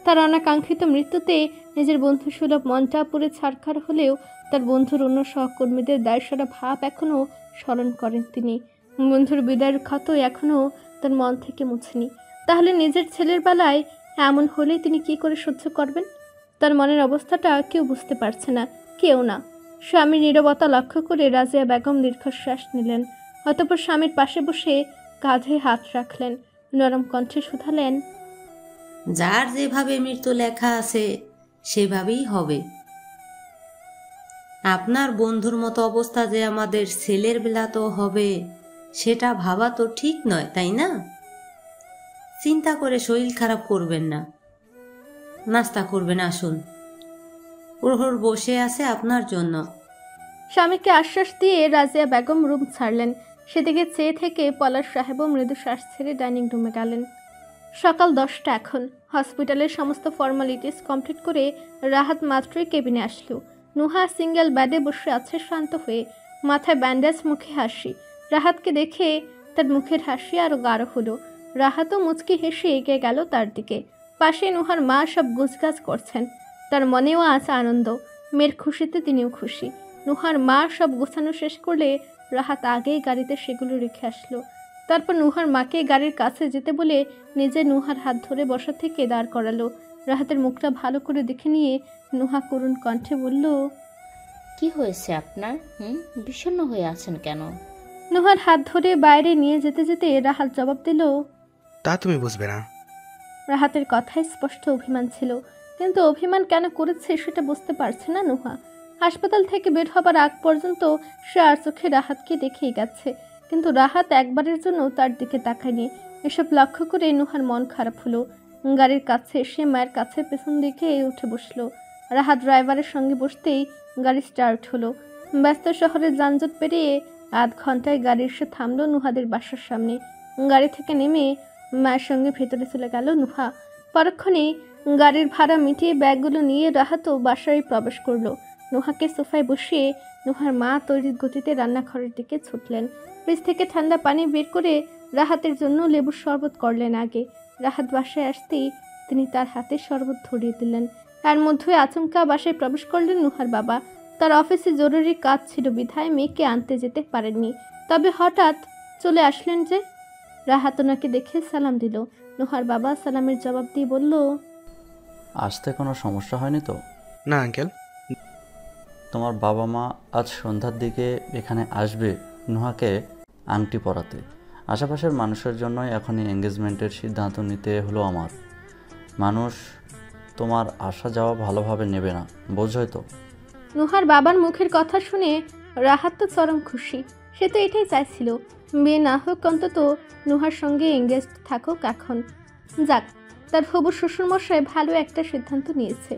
[SPEAKER 4] তার অনাকাঙ্ক্ষিত মৃত্যুতে নিজের বন্ধু সুলভ মনটা পুরে ছারখার হলেও তার বন্ধুর অন্য সহকর্মীদের দায়সারা ভাব এখনও স্মরণ করেন তিনি। বন্ধুর বিদায়ের ক্ষত এখনও তার মন থেকে মুছেনি। তাহলে নিজের ছেলের বেলায় এমন হলে তিনি কি করে সহ্য করবেন? তার মনের অবস্থাটা কেউ বুঝতে পারছে না, কেউ না। স্বামীর নীরবতা লক্ষ্য করে রাজিয়া বেগম দীর্ঘশ্বাস নিলেন। অতঃপর স্বামীর পাশে বসে কাঁধে হাত রাখলেন, নরম কণ্ঠে শুধালেন,
[SPEAKER 14] যার যেভাবে মৃত্যু লেখা আছে সেভাবেই হবে। আপনার বন্ধুর মতো অবস্থা যে আমাদের ছেলের বেলাতেও হবে সেটা ভাবা তো ঠিক নয়, তাই না? চিন্তা করে শরীর খারাপ করবেন না, নাস্তা করবেন, আসুন। প্রহর বসে আছে আপনার জন্য।
[SPEAKER 4] স্বামীকে আশ্বাস দিয়ে রাজিয়া বেগম রুম ছাড়লেন। সেদিকে চেয়ে থেকে পলাশ সাহেবও মৃদু শ্বাস ছেড়ে ডাইনিং রুমে গেলেন। সকাল 10টা এখন। হসপিটালের সমস্ত ফর্মালিটিস কমপ্লিট করে রাহাত মাত্রই কেবিনে আসলো। নুহা সিঙ্গেল বেডে বসে আছে শান্ত হয়ে, মাথায় ব্যান্ডেজ, মুখে হাসি। রাহাতকে দেখে তার মুখের হাসি আরও গাঢ় হলো। রাহাতও মুচকি হেসে এগিয়ে গেল তার দিকে। পাশে নুহার মা সব গুছগাছ করছেন। তার মনেও আছে আনন্দ, মেয়ের খুশিতে তিনিও খুশি। নুহার মা সব গোছানো শেষ করলে রাহাত আগেই গাড়িতে সেগুলো রেখে আসলো। তারপর নুহার মাকে গাড়ির কাছে যেতে বলে নিজে নুহার হাত ধরে বসা থেকে দাঁড় করালো। রাহাতের মুখটা ভালো করে দেখে নিয়ে নুহা করুণ কণ্ঠে বলল,
[SPEAKER 8] কি হয়েছে আপনার? বিষণ্ণ হয়ে আছেন কেন?
[SPEAKER 4] নুহার হাত ধরে বাইরে নিয়ে যেতে যেতে রাহাত জবাব দিল,
[SPEAKER 10] তা তুমি বুঝবে না।
[SPEAKER 4] রাহাতের কথায় স্পষ্ট অভিমান ছিল, কিন্তু অভিমান কেন করেছে সেটা বুঝতে পারছে না নুহা। হাসপাতাল থেকে বের হবার আগ পর্যন্ত সে আর চোখে রাহাতকে দেখেই গেছে, কিন্তু রাহাত একবারের জন্য তার দিকে তাকায়নি। এসব লক্ষ্য করে নুহার মন খারাপ হলো। গাড়ির কাছে এসে মায়ের কাছে পেছন দিকে উঠে বসলো। রাহাত ড্রাইভারের সঙ্গে বসতেই গাড়ি স্টার্ট হলো। ব্যস্ত শহরের যানজট পেরিয়ে আধ ঘন্টায় গাড়ি এসে থামলো নুহাদের বাসার সামনে। গাড়ি থেকে নেমে মায়ের সঙ্গে ভেতরে চলে গেল নুহা। পরক্ষণে গাড়ির ভাড়া মিটিয়ে ব্যাগগুলো নিয়ে রাহাতও বাসায় প্রবেশ করলো। নুহাকে সোফায় বসিয়ে নুহার মা তৈরির গতিতে রান্নাঘরের দিকে ছুটলেন। ফ্রিজ থেকে ঠান্ডা পানি বের করে রাহাতের জন্য লেবুর শরবত করলেন আগে। রাহাত বাসায় আসতেই তিনি তার হাতে শরবত ধরিয়ে দিলেন। তার মধ্যে আচমকা বাসায় প্রবেশ করলেন নুহার বাবা। তার অফিসে জরুরি কাজ ছিল বিধায় মেয়েকে আনতে যেতে পারেননি, তবে হঠাৎ চলে আসলেন যে। রাহাত ওনাকে দেখে সালাম দিল। নুহার বাবা সালামের জবাব দিয়ে বলল,
[SPEAKER 16] আসতে কোনো সমস্যা হয়নি তো?
[SPEAKER 10] না আঙ্কেল।
[SPEAKER 16] তোমার বাবা মা আজ সন্ধ্যার দিকে এখানে আসবে নুহাকে আংটি পরাতে। আশেপাশের মানুষের জন্যই এখনই এঙ্গেজমেন্টের সিদ্ধান্ত নিতে হলো আমার। মানুষ তোমার আসা যাওয়া ভালোভাবে নেবে না, বোঝোই তো।
[SPEAKER 4] নুহার বাবার মুখের কথা শুনে রাহাত তো চরম খুশি। সে তো এটাই চাইছিল, বিয়ে না হোক অন্তত নুহার সঙ্গে এঙ্গেজড থাকুক এখন। যাক, তার হবু শ্বশুরমশাই ভালো একটা সিদ্ধান্ত নিয়েছে,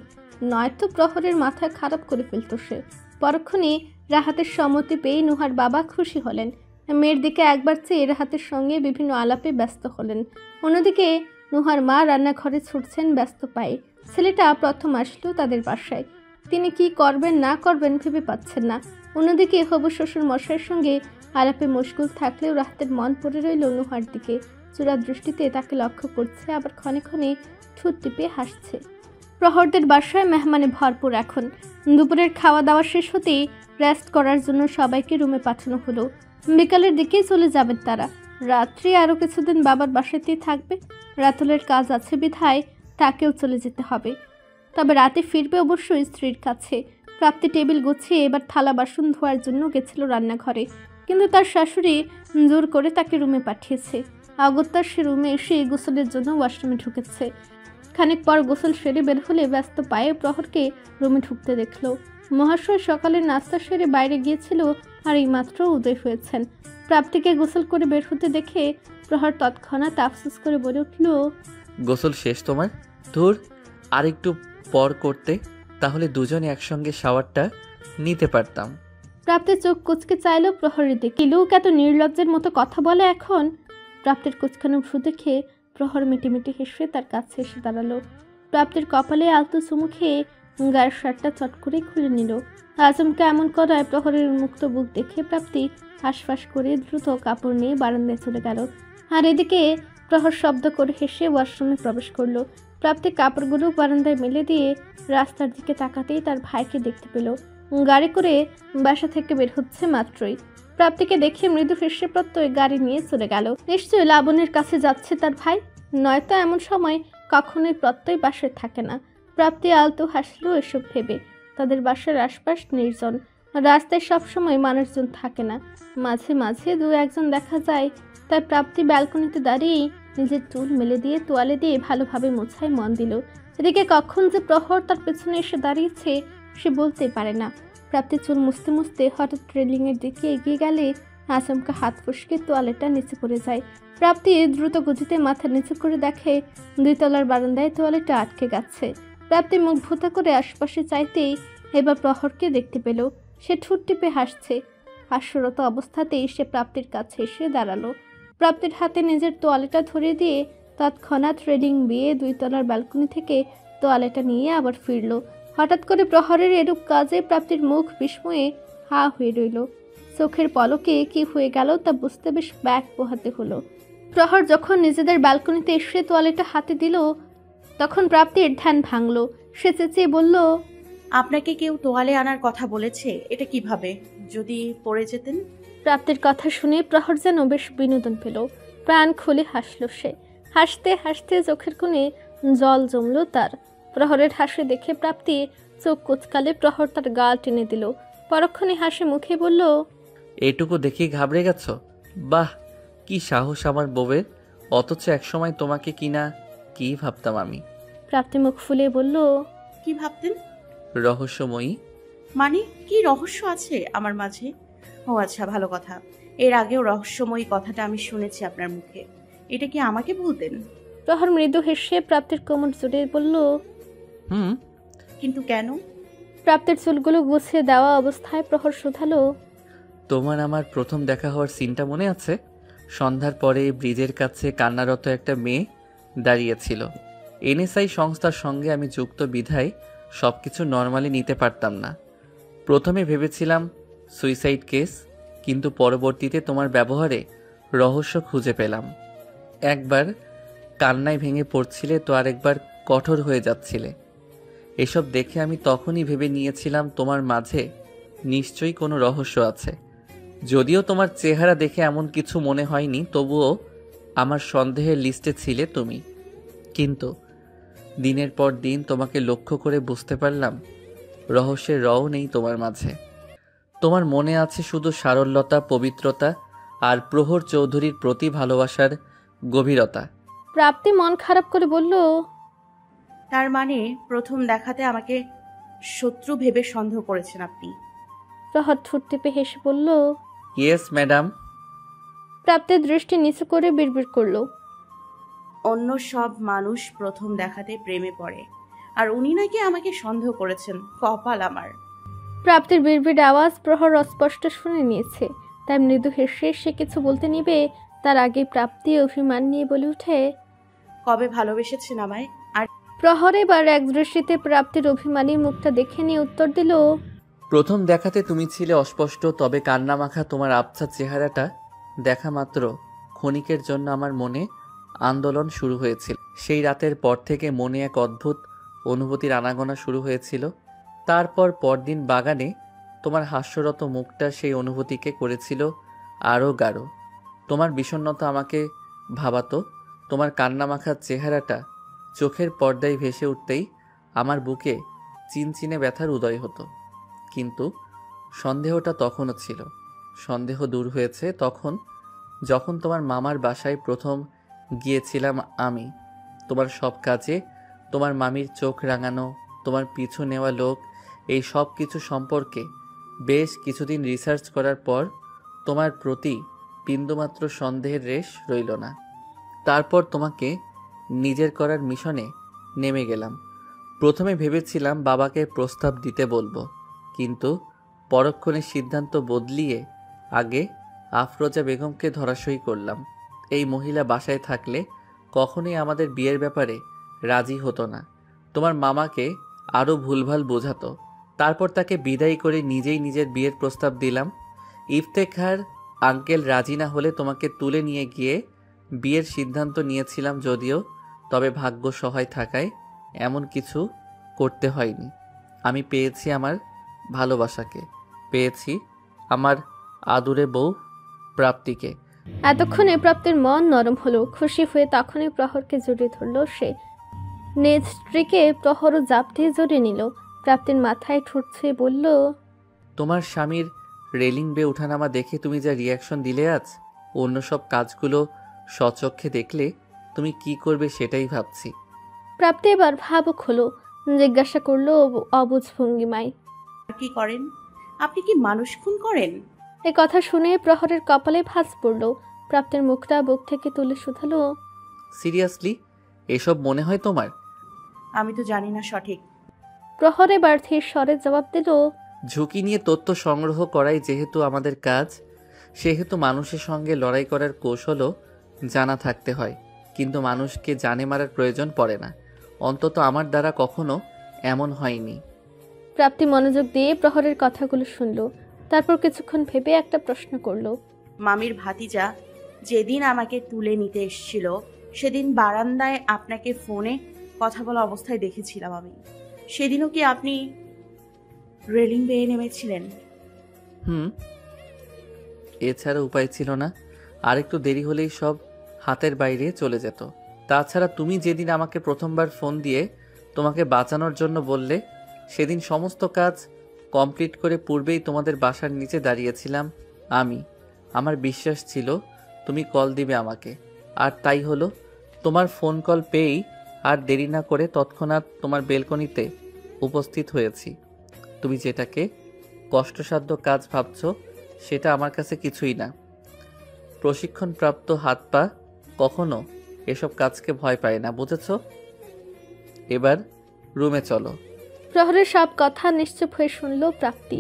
[SPEAKER 4] নয়তো প্রহরের মাথা খারাপ করে ফেলত সে। পরক্ষণে রাহাতের সম্মতি পেয়ে নুহার বাবা খুশি হলেন। মেয়ের দিকে একবার চেয়ে রাহাতের সঙ্গে বিভিন্ন আলাপে ব্যস্ত হলেন। অন্যদিকে নুহার মা রান্নাঘরে ছুটছেন ব্যস্ত পায়ে। ছেলেটা প্রথম আসলো তাদের বাসায়, তিনি কি করবেন না করবেন ভেবে পাচ্ছেন না। অন্যদিকে হবু শ্বশুর মশাইয়ের সঙ্গে আলাপে মশগুল থাকলেও রাহাতের মন পড়ে রইল নুহার দিকে। চূড়া দৃষ্টিতে তাকে লক্ষ্য করছে, আবার ক্ষণে ক্ষণে ঠোঁট টিপে হাসছে। প্রহরদের বাসায় মেহমানে ভরপুর। এখন দুপুরের খাওয়া দাওয়া শেষ হতেই রেস্ট করার জন্য সবাইকে রুমে পাঠানো হলো। বিকালের দিকেই চলে যাবেন তারা। রাত্রি আরও কিছুদিন বাবার বাসাতেই থাকবে। রাতুলের কাজ আছে বিধায় তাকেও চলে যেতে হবে, তবে রাতে ফিরবে অবশ্যই স্ত্রীর কাছে। প্রাপ্তি টেবিল গুছিয়ে এবার থালা বাসন ধোয়ার জন্য গেছিল রান্নাঘরে, কিন্তু তার শাশুড়ি জোর করে তাকে রুমে পাঠিয়েছে। অগত্যা সে রুমে এসে গোসলের জন্য ওয়াশরুমে ঢুকেছে। খানিক পর গোসল সেরে বের হলে ব্যস্ত পায়ে প্রহরকে রুমে ঢুকতে দেখল। মহাশয় সকালের নাস্তা সেরে বাইরে গিয়েছিল আর এইমাত্র উদয় হয়েছেন। প্রাপ্তিকে গোসল করে বের হতে দেখে প্রহর তৎক্ষণাৎ আফসোস করে বলে উঠল,
[SPEAKER 3] গোসল শেষ তোমার? ধুর, আর একটু পর করতে, তাহলে দুজনে একসঙ্গে শাওয়ারটা নিতে পারতাম।
[SPEAKER 4] প্রাপ্তির চোখ কুচকে চাইল প্রহরের দিকে। লোক এত নির্লজ্জের মতো কথা বলে এখন? প্রাপ্তির কুচকানো ভ্রু দেখে প্রহর মিটিমিটি হেসে তার কাছে এসে দাঁড়ালো। প্রাপ্তির কপালে আলতো চুমু খেয়ে গায়ের শার্টটা চট করে খুলে নিল। আচমকা এমন করায় প্রহরের উন্মুক্ত বুক দেখে প্রাপ্তি হাঁসফাঁস করে দ্রুত কাপড় নিয়ে বারান্দায় চলে গেল। আর এদিকে প্রহর শব্দ করে হেসে ওয়াশরুমে প্রবেশ করলো। প্রাপ্তি কাপড়গুলো বারান্দায় মেলে দিয়ে রাস্তার দিকে তাকাতেই তার ভাইকে দেখতে পেল। গাড়ি করে বাসা থেকে বের হচ্ছে মাত্রই। প্রাপ্তিকে দেখে মৃদু হেসে প্রত্যয় গাড়ি নিয়ে চলে গেল। নিশ্চয়ই লাবণের কাছে যাচ্ছে তার ভাই, নয়তো এমন সময় কখনোই প্রত্যয় বাসায় থাকে না। প্রাপ্তি আলতো হাসলো এসব ভেবে। তাদের বাসার আশপাশ নির্জন, রাস্তায় সবসময় মানুষজন থাকে না, মাঝে মাঝে দু একজন দেখা যায়। তাই প্রাপ্তি ব্যালকনিতে দাঁড়িয়েই নিজের চুল মেলে দিয়ে তোয়ালে দিয়ে ভালোভাবে মোছায় মন দিল। এদিকে কখন যে প্রহর তার পেছনে এসে দাঁড়িয়েছে সে বলতে পারে না। প্রাপ্তি চুল মুছতে মুছতে হঠাৎ রেলিংয়ের দিকে এগিয়ে গেলে আচমকা হাত ফসকে তোয়ালেটা নিচে পড়ে যায়। প্রাপ্তি দ্রুত গতিতে মাথা নিচু করে দেখে 2 তলার বারান্দায় তোয়ালেটা আটকে গেছে। প্রাপ্তি মুখ ভোঁতা করে আশপাশে চাইতেই এবার প্রহরকে দেখতে পেল। সে ঠোঁট টিপে হাসছে। হাস্যরত অবস্থাতেই সে প্রাপ্তির কাছে এসে দাঁড়ালো। প্রাপ্তির হাতে নিজের তোয়ালেটা ধরিয়ে দিয়ে তৎক্ষণাৎ রেলিং বেয়ে 2 তলার ব্যালকনি থেকে তোয়ালেটা নিয়ে আবার ফিরল। হঠাৎ করে প্রহরের এরূপ কাজে প্রাপ্তির মুখ বিস্ময়ে হা হয়ে রইল। চোখের পলকে কি হয়ে গেল তা বুঝতে বেশ ব্যাগ পোহাতে হলো। প্রহর যখন নিজেদের ব্যালকনিতে এসে তোয়ালেটা হাতে দিল তখন প্রাপ্তির ধ্যান ভাঙল। সে চেঁচিয়ে বলল,
[SPEAKER 2] আপনাকে কেউ তোয়ালে আনার কথা বলেছে? এটা কিভাবে? যদি পড়ে যেতেন?
[SPEAKER 4] প্রাপ্তির কথা শুনে প্রহর যেন বেশ বিনোদন পেল। প্রাণ খুলে হাসল সে। হাসতে হাসতে চোখের কোণে জল জমল তার। প্রহরের হাসি দেখে প্রাপ্তি চোখ কুচকালে প্রহর তার গাল টেনে দিল। পরক্ষণে হাসি মুখে বলল,
[SPEAKER 3] এটুকু দেখি ঘাবড়ে গেছ? বাহ, কি সাহস আমার বউয়ের! অথচ একসময় তোমাকে কিনা কি ভাবতাম আমি।
[SPEAKER 4] প্রাপ্তি মুখ ফুলে বলল,
[SPEAKER 2] কি ভাবতেন?
[SPEAKER 3] রহস্যময়ী।
[SPEAKER 2] মানে কি রহস্য আছে আমার মাঝে? ও আচ্ছা, ভালো কথা। এর আগেও রহস্যময়ী কথাটা আমি শুনেছি আপনার মুখে। এটা কি আমাকে বলতেন?
[SPEAKER 4] প্রহর মৃদু হেসে প্রাপ্তির কোমর জুড়ে বলল,
[SPEAKER 2] কিন্তু কেন?
[SPEAKER 4] প্রাপ্তের চুলগুলো গুছিয়ে দেওয়া অবস্থায় প্রহর শুধালো,
[SPEAKER 3] তোমার আমার প্রথম দেখা হওয়ার সিনটা মনে আছে? সন্ধ্যার পরে ব্রিজের কাছে কান্নারত একটা মেয়ে দাঁড়িয়েছিল। এনএসআই সংস্থার সঙ্গে আমি যুক্ত বিধায় সব কিছু নর্মালি নিতে পারতাম না। প্রথমে ভেবেছিলাম সুইসাইড কেস, কিন্তু পরবর্তীতে তোমার ব্যবহারে রহস্য খুঁজে পেলাম। একবার কান্নায় ভেঙে পড়ছিলে তো আরেকবার কঠোর হয়ে যাচ্ছিলে। এসব দেখে আমি তখনই ভেবে নিয়েছিলাম তোমার মাঝে নিশ্চয়ই কোনো রহস্য আছে। যদিও তোমার চেহারা দেখে এমন কিছু মনে হয়নি, তবুও আমার সন্দেহের লিস্টে ছিলে তুমি। কিন্তু দিনের পর দিন তোমাকে লক্ষ্য করে বুঝতে পারলাম রহস্যের রও নেই তোমার মাঝে। তোমার মনে আছে শুধু সারল্যতা, পবিত্রতা আর প্রহর চৌধুরীর প্রতি ভালোবাসার গভীরতা।
[SPEAKER 4] প্রাপ্তি মন খারাপ করে বলল,
[SPEAKER 2] তার মানে প্রথম দেখাতে আমাকে শত্রু ভেবে সন্দেহ করেছেন আপনি?
[SPEAKER 4] প্রহর ঠোঁট টিপে হেসে বলল,
[SPEAKER 3] ইয়েস ম্যাডাম।
[SPEAKER 4] প্রাপ্তির দৃষ্টি নিচু করে বিড়বিড় করলো,
[SPEAKER 2] অন্য সব মানুষ প্রথম দেখাতে প্রেমে পড়ে, আর উনি নাকি আমাকে সন্দেহ করেছেন। কপাল আমার।
[SPEAKER 4] প্রাপ্তির বিড়বিড় আওয়াজ প্রহর অস্পষ্ট শুনে নিয়েছে, তাই মৃদু হেসে সে কিছু বলতে নিবে তার আগে প্রাপ্তি অভিমান নিয়ে বলে উঠে,
[SPEAKER 2] কবে ভালোবেসেছেন আমায়? আর
[SPEAKER 4] প্রহর এবার এক দৃষ্টিতে প্রাপ্তির অভিমানী মুখটা দেখে নিয়ে উত্তর দিল,
[SPEAKER 3] প্রথম দেখাতে তুমি ছিলে অস্পষ্ট, তবে কান্নামাখা তোমার আবছা চেহারাটা দেখা মাত্র ক্ষণিকের জন্য আমার মনে আন্দোলন শুরু হয়েছিল। সেই রাতের পর থেকে মনে এক অদ্ভুত অনুভূতির আনাগোনা শুরু হয়েছিল। তারপর পরদিন বাগানে তোমার হাস্যরত মুখটা সেই অনুভূতিকে করেছিল আরও গাঢ়। তোমার বিষণ্ণতা আমাকে ভাবাতো, তোমার কান্নামাখার চেহারাটা চোখের পর্দায় ভেসে উঠতেই আমার বুকে চিনচিনে ব্যথার উদয় হতো। কিন্তু সন্দেহটা তখনও ছিল। সন্দেহ দূর হয়েছে যখন তোমার মামার বাসায় প্রথম গিয়েছিলাম আমি। তোমার সব কাজে তোমার মামির চোখ রাঙানো, তোমার পিছু নেওয়া লোক, এই সব কিছু সম্পর্কে বেশ কিছুদিন রিসার্চ করার পর তোমার প্রতি বিন্দুমাত্র সন্দেহের রেশ রইল না। তারপর তোমাকে নিজের করার মিশনে নেমে গেলাম। প্রথমে ভেবেছিলাম বাবাকে প্রস্তাব দিতে বলবো, কিন্তু পরক্ষণে সিদ্ধান্ত বদলিয়ে আগে আফরোজা বেগমকে ধরাশয়ী করলাম। এই মহিলা বাসায় থাকলে কখনোই আমাদের বিয়ের ব্যাপারে রাজি হতো না। তোমার মামাকে আরও ভুলভাল বোঝাতো। তারপর তাকে বিদায় করে নিজেই নিজের বিয়ের প্রস্তাব দিলাম। ইফতেখার আঙ্কেল রাজি না হলে তোমাকে তুলে নিয়ে গিয়ে বিয়ের সিদ্ধান্ত নিয়েছিলাম যদিও, তবে ভাগ্য সহায় থাকায় এমন কিছু করতে হয়নি। আমি পেয়েছি আমার ভালোবাসাকে, পেয়েছি আমার আদুরে বউ প্রাপ্তিকে।
[SPEAKER 4] এতক্ষণে প্রাপ্তির মন নরম হলো। খুশি হয়ে তখনই প্রহরকে জড়িয়ে ধরল সে। নিজ স্ত্রীকে প্রহরও জাপ দিয়ে জড়িয়ে নিল। প্রাপ্তির মাথায় ঠোঁট ছুঁয়ে বলল,
[SPEAKER 3] তোমার স্বামীর রেলিং বে উঠানামা দেখে তুমি যা রিয়াকশন দিলে আজ, অন্য সব কাজগুলো স্বচক্ষে দেখলে তুমি কি করবে সেটাই ভাবছি।
[SPEAKER 4] প্রাপ্তি এবার ভাবুক হলো, জিজ্ঞাসা করলো অবুঝ ভঙ্গিমায়,
[SPEAKER 2] কি করেন আপনি? কি মানুষ খুন করেন?
[SPEAKER 4] এ কথা শুনে প্রহরের কপালে ভাঁজ পড়ল। প্রাপ্তির মুখটা বুক থেকে তুলে শুধালো,
[SPEAKER 3] সিরিয়াসলি এসব মনে হয় তোমার?
[SPEAKER 2] আমি তো জানি না সঠিক।
[SPEAKER 4] প্রহর এবার ধীর স্বরে জবাব দিল,
[SPEAKER 3] ঝুঁকি নিয়ে তথ্য সংগ্রহ করাই যেহেতু আমাদের কাজ, সেহেতু মানুষের সঙ্গে লড়াই করার কৌশলও জানা থাকতে হয়। কিন্তু মানুষকে জানে মারার প্রয়োজন পড়ে না, অন্তত আমার দ্বারা কখনো এমন হয়নি।
[SPEAKER 4] প্রাপ্তি মনোযোগ দিয়ে প্রহরের কথাগুলো শুনল। তারপর কিছুক্ষণ ভেবে একটা প্রশ্ন করল,
[SPEAKER 2] মামির ভাতিজা যেদিন আমাকে তুলে নিতে এসেছিল সেদিন বারান্দায় আপনাকে ফোনে কথা বলা অবস্থায় দেখেছিলাম আমি। সেদিনও কি আপনি রেলিং বেয়ে নেমেছিলেন?
[SPEAKER 3] এছাড়া উপায় ছিল না। আরেকটু দেরি হলেই সব হাতের বাইরে চলে যেত। তাছাড়া তুমি যেদিন আমাকে প্রথমবার ফোন দিয়ে তোমাকে বাঁচানোর জন্য বললে, সেদিন সমস্ত কাজ কমপ্লিট করে পূর্বেই তোমাদের বাসার নিচে দাঁড়িয়েছিলাম আমি। আমার বিশ্বাস ছিল তুমি কল দিবে আমাকে, আর তাই হলো। তোমার ফোন কল পেয়েই আর দেরি না করে তৎক্ষণাৎ তোমার বেলকনিতে উপস্থিত হয়েছি। তুমি যেটাকে কষ্টসাধ্য কাজ ভাবছো সেটা আমার কাছে কিছুই না। প্রশিক্ষণপ্রাপ্ত হাত পা কখনো এসব কাজকে ভয় পায় না, বুঝেছ? এবার রুমে চলো,
[SPEAKER 4] প্রহরের সব কথা নিশ্চুপ হয়ে শুনল প্রাপ্তি,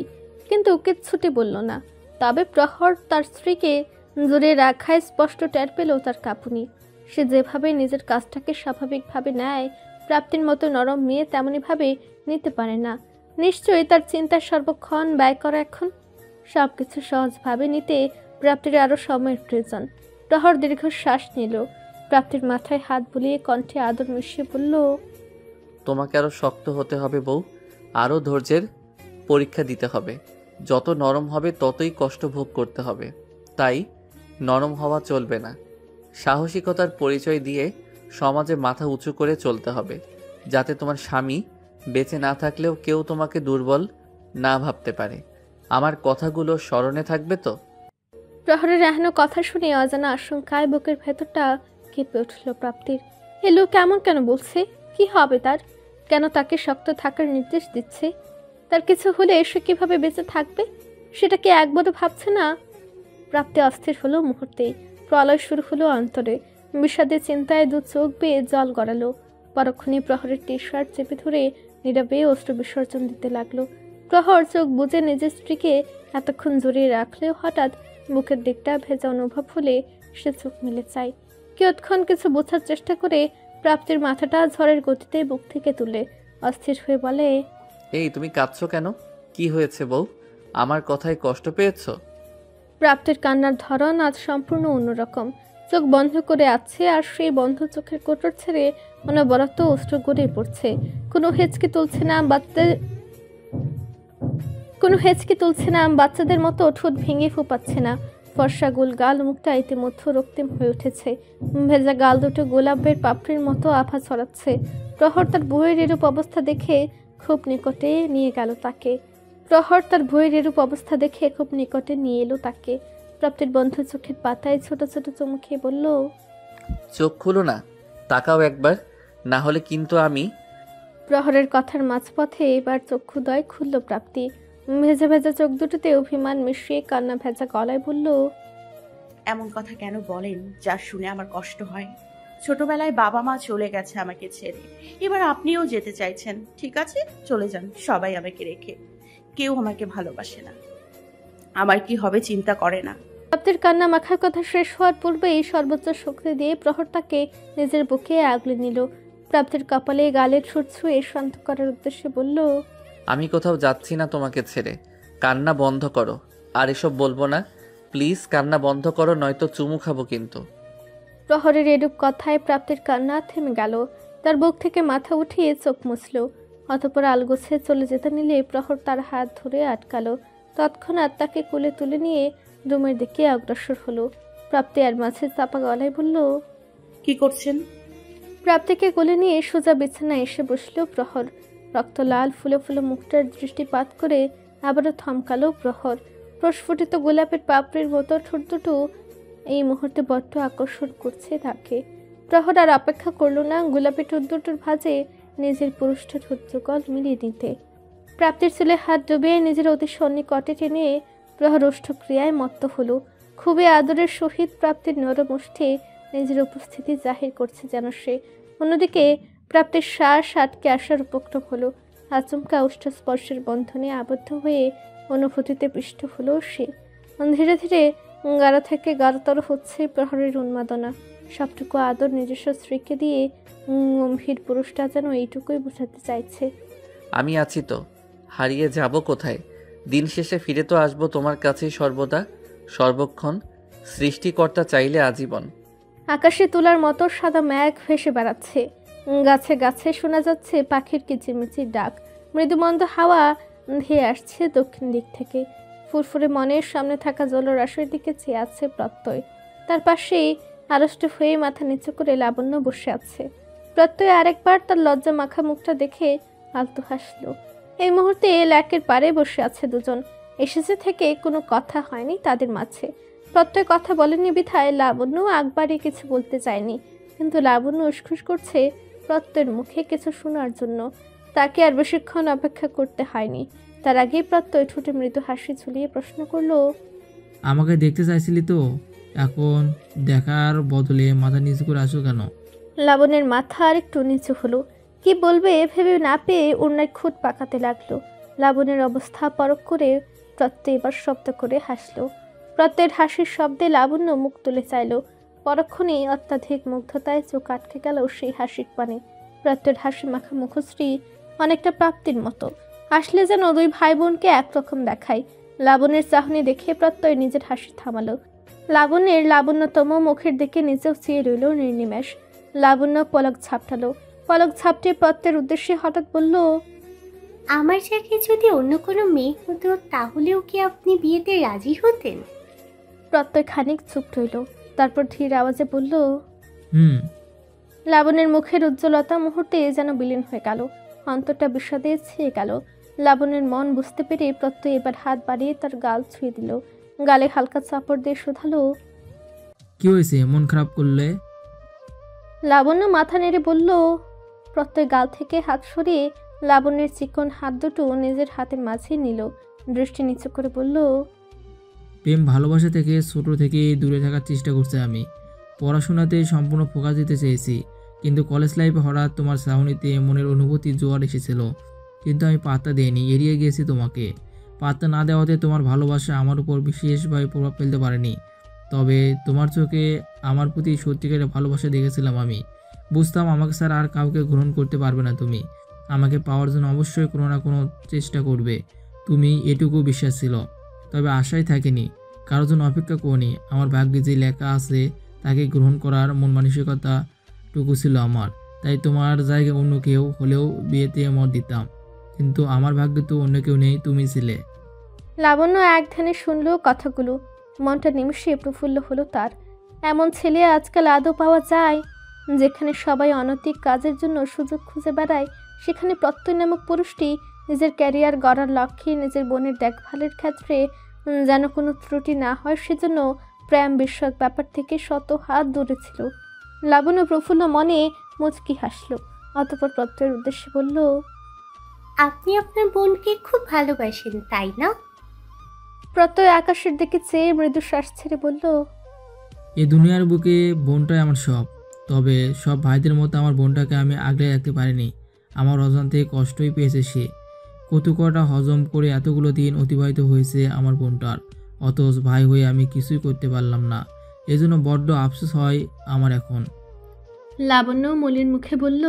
[SPEAKER 4] কিন্তু কিচ্ছুটি বলল না। তবে প্রহর তার স্ত্রীকে জড়িয়ে রাখায় স্পষ্ট টের পেল তার কাঁপুনি। সে যেভাবে নিজের কাজটাকে স্বাভাবিকভাবে নেয়, প্রাপ্তির মতো নরম মেয়ে তেমনইভাবে নিতে পারে না। নিশ্চয়ই তার চিন্তার সর্বক্ষণ ব্যয় করা এখন। সবকিছু সহজভাবে নিতে প্রাপ্তির আরও সময়ের প্রয়োজন। প্রহর দীর্ঘশ্বাস নিল, প্রাপ্তির মাথায় হাত বুলিয়ে কণ্ঠে আদর মিশিয়ে বলল,
[SPEAKER 3] তোমাকে আরও শক্ত হতে হবে বউ, আরও ধৈর্যের পরীক্ষা দিতে হবে। যত নরম হবে ততই কষ্ট ভোগ করতে হবে, তাই নরম হওয়া চলবে না। সাহসিকতার পরিচয় দিয়ে সমাজে মাথা উঁচু করে চলতে হবে, যাতে তোমার স্বামী বেঁচে না থাকলেও কেউ তোমাকে দুর্বল না ভাবতে পারে। আমার কথাগুলো স্মরণে থাকবে তো?
[SPEAKER 4] প্রহরের এহেন কথা শুনে অজানা আশঙ্কায় বুকের ভেতরটা কেঁপে উঠল প্রাপ্তির। এ লোক কেমন কেন বলছে? কি হবে তার? কেন তাকে শক্ত থাকার নির্দেশ দিচ্ছে? তার কিছু হলে সে কিভাবে বেঁচে থাকবে সেটা কি একবারও ভাবছে না? প্রাপ্তি অস্থির হলো মুহূর্তেই। প্রলয় শুরু হলো অন্তরে। বিষাদে চিন্তায় দু চোখ বেয়ে জল গড়ালো। পরক্ষণে প্রহরের টি শার্ট চেপে ধরে নীরবে অশ্রু বিসর্জন দিতে লাগলো। প্রহর চোখ বুজে নিজের স্ত্রীকে এতক্ষণ জড়িয়ে রাখলেও হঠাৎ বুকের দিকটা ভেজা অনুভব হলে সে চোখ মেলে চায়। কিয়ৎক্ষণ কিছু বোঝার চেষ্টা করে প্রাপ্তির মাথাটা ঝড়ের গতিতে বুক থেকে তুলে অস্থির হয়ে বলে,
[SPEAKER 3] এই তুমি কাঁদছো কেন? কি হয়েছে বউ? আমার কথায় কষ্ট পেয়েছো?
[SPEAKER 4] প্রাপ্তির কান্নার ধরন আজ সম্পূর্ণ অন্যরকম। চোখ বন্ধ করে আছে, আর সেই বন্ধ চোখের কোটর ছেড়ে অনবরত অশ্রু গড়িয়ে পড়ছে। কোনো হেঁচকি তুলছে না, বাচ্চাদের মতো ঠোঁট ভেঙে ফোপাচ্ছে না। ফর্সা গোল গাল মুখটা ইতিমধ্যে রক্তিম হয়ে উঠেছে। ভেজা গাল দুটো গোলাপের পাপড়ির মতো আভা ছড়াচ্ছে। প্রহর তার বউয়ের এরূপ অবস্থা দেখে খুব নিকটে নিয়ে এলো তাকে। প্রাপ্তির বন্ধ চোখের পাতায় ছোট ছোট চুমু খেয়ে বলল,
[SPEAKER 3] চোখ খুলো না, তাকাও একবার, না হলে কিন্তু আমি।
[SPEAKER 4] প্রহরের কথার মাঝপথে এবার চক্ষুদয় খুলল প্রাপ্তি। ভেজা ভেজা চোখ দুটোতে অভিমান মিশিয়ে কান্না ভেজা গলায় বলল,
[SPEAKER 2] এমন কথা কেন বলেন যা শুনে আমার কষ্ট হয়? ছোটবেলায় বাবা মা চলে গেছে আমাকে ছেড়ে, এবার আপনিও যেতে চাইছেন। ঠিক আছে, চলে যান, সবাই আমাকে রেখে। কেউ আমাকে ভালোবাসে না, আমার কি হবে চিন্তা করে না।
[SPEAKER 4] প্রাপ্তির কান্না মাখার কথা শেষ হওয়ার পূর্বেই সর্বোচ্চ শক্তি দিয়ে প্রহর তাকে নিজের বুকে আগলে নিল। প্রাপ্তির কপালে গালের ঠোঁট ছুঁয়ে শান্ত করার উদ্দেশ্যে বলল,
[SPEAKER 3] আমি কোথাও যাচ্ছি না তোমাকে ছেড়ে। কান্না বন্ধ করো। আর এসব বলবো না, প্লিজ কান্না বন্ধ করো, নয়তো চুমু খাবো কিন্তু।
[SPEAKER 4] প্রহরের এরূপ কথায় প্রাপ্তির কান্না থেমে গেল। তার বুক থেকে মাথা উঠিয়ে চোখ মুছল। অতঃপর আলগোছে চলে যেতে নিলে প্রহর তার হাত ধরে আটকালো। তৎক্ষণাৎ তাকে কোলে তুলে নিয়ে রুমের দিকে অগ্রসর হলো। প্রাপ্তি আর মাঝে চাপা গলায় বলল,
[SPEAKER 2] কি করছেন?
[SPEAKER 4] প্রাপ্তিকে কোলে নিয়ে সোজা বিছানায় এসে বসল প্রহর। রক্ত লাল ফুলে ফুলে মুখটার দৃষ্টিপাত করে আবারও থমকালো প্রহর। প্রস্ফুটিত গোলাপের পাপড়ির মতো ঠোঁট দুটো এই মুহূর্তে বড্ড আকর্ষণ করছে তাকে। প্রহর আর অপেক্ষা করলো না গোলাপি ঠোঁট দুটোর ভাঁজে নিজের পুরুষটা ঠোঁট্টকল মিলিয়ে নিতে। প্রাপ্তির চুলে হাত ডুবিয়ে নিজের অতি সন্নিকটে টেনে প্রহর ওষ্ঠক্রিয়ায় মত্ত হলো। খুবই আদরের সহিত প্রাপ্তির নরম ওষ্ঠে নিজের উপস্থিতি জাহির করছে যেন সে। অন্যদিকে প্রাপ্তির শ্বাস আটকে আসার উপক্রম হলো। আচমকা ওষ্ঠ স্পর্শের বন্ধনে আবদ্ধ হয়ে অনুভূতিতে পিষ্ট হলো সে। ধীরে ধীরে গাঢ় থেকে গাঢ়তর হচ্ছে প্রহরের উন্মাদনা। সবটুকু আদর নিজস্ব স্ত্রীকে দিয়ে গম্ভীর পুরুষটা যেন এইটুকুই বোঝাতে চাইছে,
[SPEAKER 3] আমি আছি তো, হারিয়ে যাব কোথায়? দিন শেষে ফিরে তো আসবো তোমার কাছেই সর্বদা, সর্বক্ষণ। সৃষ্টিকর্তা চাইলে আজীবন।
[SPEAKER 4] আকাশে তুলার মতো সাদা মেঘ ভেসে বেড়াচ্ছে। গাছে গাছে শোনা যাচ্ছে পাখির কিচিরমিচির ডাক। মৃদুমন্দ হাওয়া ধেয়ে আসছে দক্ষিণ দিক থেকে। ফুরফুরে মনের সামনে থাকা জলরাশির দিকে চেয়ে আছে প্রত্যয়। তার পাশেই আড়ষ্ট হয়ে মাথা নিচু করে লাবণ্য বসে আছে। প্রত্যয় আরেকবার তার লজ্জা মাখা মুখটা দেখে আলতু হাসল। এই মুহূর্তে ল্যাকের পারে বসে আছে দুজন। এসেছে থেকে কোনো কথা হয়নি তাদের মাঝে। প্রত্যয় কথা বলেনি বিধায় লাবণ্য একবারই কিছু বলতে চায়নি, কিন্তু লাবণ্য উসখুস করছে প্রত্যয়ের মুখে কিছু শোনার জন্য। তাকে আর বেশিক্ষণ অপেক্ষা করতে হয়নি। তার আগেই প্রত্যয় ঠোঁটে মৃদু হাসি ঝুলিয়ে প্রশ্ন করলো,
[SPEAKER 13] আমাকে দেখতে চাইছিলি তো, এখন দেখার বদলে মাথা নিচু করে আসো কেন?
[SPEAKER 4] লাবণ্যের মাথা আর একটু নিচু হলো। কি বলবে ভেবে না পেয়ে ওড়নায় খুঁত পাকাতে লাগলো। লাবণের অবস্থা পরখ করে প্রত্যয় এবার শব্দ করে হাসলো। প্রত্যয়ের হাসির শব্দে লাবণ্য মুখ তুলে চাইল। পরক্ষণেই অত্যাধিক মুগ্ধতায় চোখ আটকে গেল সেই হাসির পানে। প্রত্যয়ের হাসি মাখা মুখশ্রী অনেকটা প্রাপ্তির মতো, হাসলে যেন দুই ভাই বোনকে একরকম দেখায়। লাবণ্যের চাহনি দেখে প্রত্যয় নিজের হাসি থামালো। লাবণ্যের লাবণ্যতম মুখের দিকে নিজেও চেয়ে রইল নির্নিমেষ। লাবণ্য পলক ঝাপটালো। পলক ঝাপটে প্রত্যয়ের উদ্দেশ্যে হঠাৎ বলল,
[SPEAKER 17] আমার জায়গায় যদি অন্য কোনো মেয়ে হতো তাহলেও কি আপনি বিয়েতে রাজি হতেন?
[SPEAKER 4] প্রত্যয় খানিক চুপ রইল, তারপর ধীর আওয়াজে বলল, লাবণের মুখের উজ্জ্বলতা মুহূর্তে যেন বিলীন হয়ে গেল। অন্তরটা বিষাদে ছেয়ে গেল। লাবণের মন বুঝতে পেরে প্রত্যয় এবার হাত বাড়িয়ে তার গাল ছুঁয়ে দিল। গালে হালকা চাপড় দিয়ে শোধালো,
[SPEAKER 13] কি হয়েছে, মন খারাপ করলে?
[SPEAKER 4] লাবণ্য মাথা নেড়ে বলল। প্রত্যয় গাল থেকে হাত সরিয়ে লাবণ্যের চিকন হাত দুটো নিজের হাতের মাঝে নিল। দৃষ্টি নিচু করে বলল,
[SPEAKER 13] প্রেম ভালোবাসা থেকে ছোট থেকে দূরে থাকার চেষ্টা করছি আমি। পড়াশোনাতে সম্পূর্ণ ফোকাস দিতে চেয়েছি, কিন্তু কলেজ লাইফে হঠাৎ তোমার চাহনিতে মনের অনুভূতির জোয়ার এসেছিল, কিন্তু আমি পাত্তা দিইনি, এড়িয়ে গিয়েছি তোমাকে। পাত্তা না দেওয়াতে তোমার ভালোবাসা আমার উপর বিশেষভাবে প্রভাব ফেলতে পারেনি। তবে তোমার চোখে আমার প্রতি সত্যিকারের ভালোবাসা দেখেছিলাম আমি। বুঝতাম আমাকে ছাড়া আর কাউকে গ্রহণ করতে পারবে না তুমি। আমাকে পাওয়ার জন্য অবশ্যই কোনো না কোনো চেষ্টা করবে, তুমি এটুকু বিশ্বাস ছিল। তবে আশাই থাকেনি, কারোর জন্য অপেক্ষা করিনি। আমার ভাগ্যে যে লেখা আছে তাকে গ্রহণ করার মন মানসিকতাটুকু ছিল আমার। তাই তোমার জায়গায় অন্য কেউ হলেও বিয়েতে মত দিতাম, কিন্তু আমার ভাগ্যে তো অন্য কেউ নেই, তুমি ছিলে।
[SPEAKER 4] লাবণ্য এক ধ্যানে শুনল কথাগুলো। মনটা নিমিষে প্রফুল্ল হলো তার। এমন ছেলে আজকাল আদৌ পাওয়া যায়? যেখানে সবাই অনৈতিক কাজের জন্য সুযোগ খুঁজে বেড়ায়, সেখানে প্রত্যয় নামক পুরুষটি নিজের ক্যারিয়ার গড়ার লক্ষ্যে নিজের বোনের দেখভালের ক্ষেত্রে যেন কোনো ত্রুটি না হয় সেজন্য প্রেম বিষয়ক ব্যাপার থেকে শত হাত দূরে ছিল। লাবণ্য প্রফুল্ল মনে মুচকি হাসল। অতঃপর প্রত্যয়ের উদ্দেশ্যে বলল,
[SPEAKER 17] আপনি আপনার বোনকে খুব ভালোবাসেন তাই না?
[SPEAKER 4] প্রত্যয় আকাশের দিকে চেয়ে মৃদু শ্বাস ছেড়ে বলল,
[SPEAKER 13] এই দুনিয়ার বুকে বোনটাই আমার সব। তবে সব ভাইদের মতো আমার বোনটাকে আমি আগলে রাখতে পারিনি। আমার অজান্তে কষ্টই পেয়েছে সে। কতটা হজম করে এতগুলো দিন অতিবাহিত হয়েছে আমার বোনটার, অথচ ভাই হয়ে আমি কিছুই করতে পারলাম না। এজন্য বড্ড আফসোস হয় আমার এখন।
[SPEAKER 4] লাবণ্য মলিন মুখে বলল,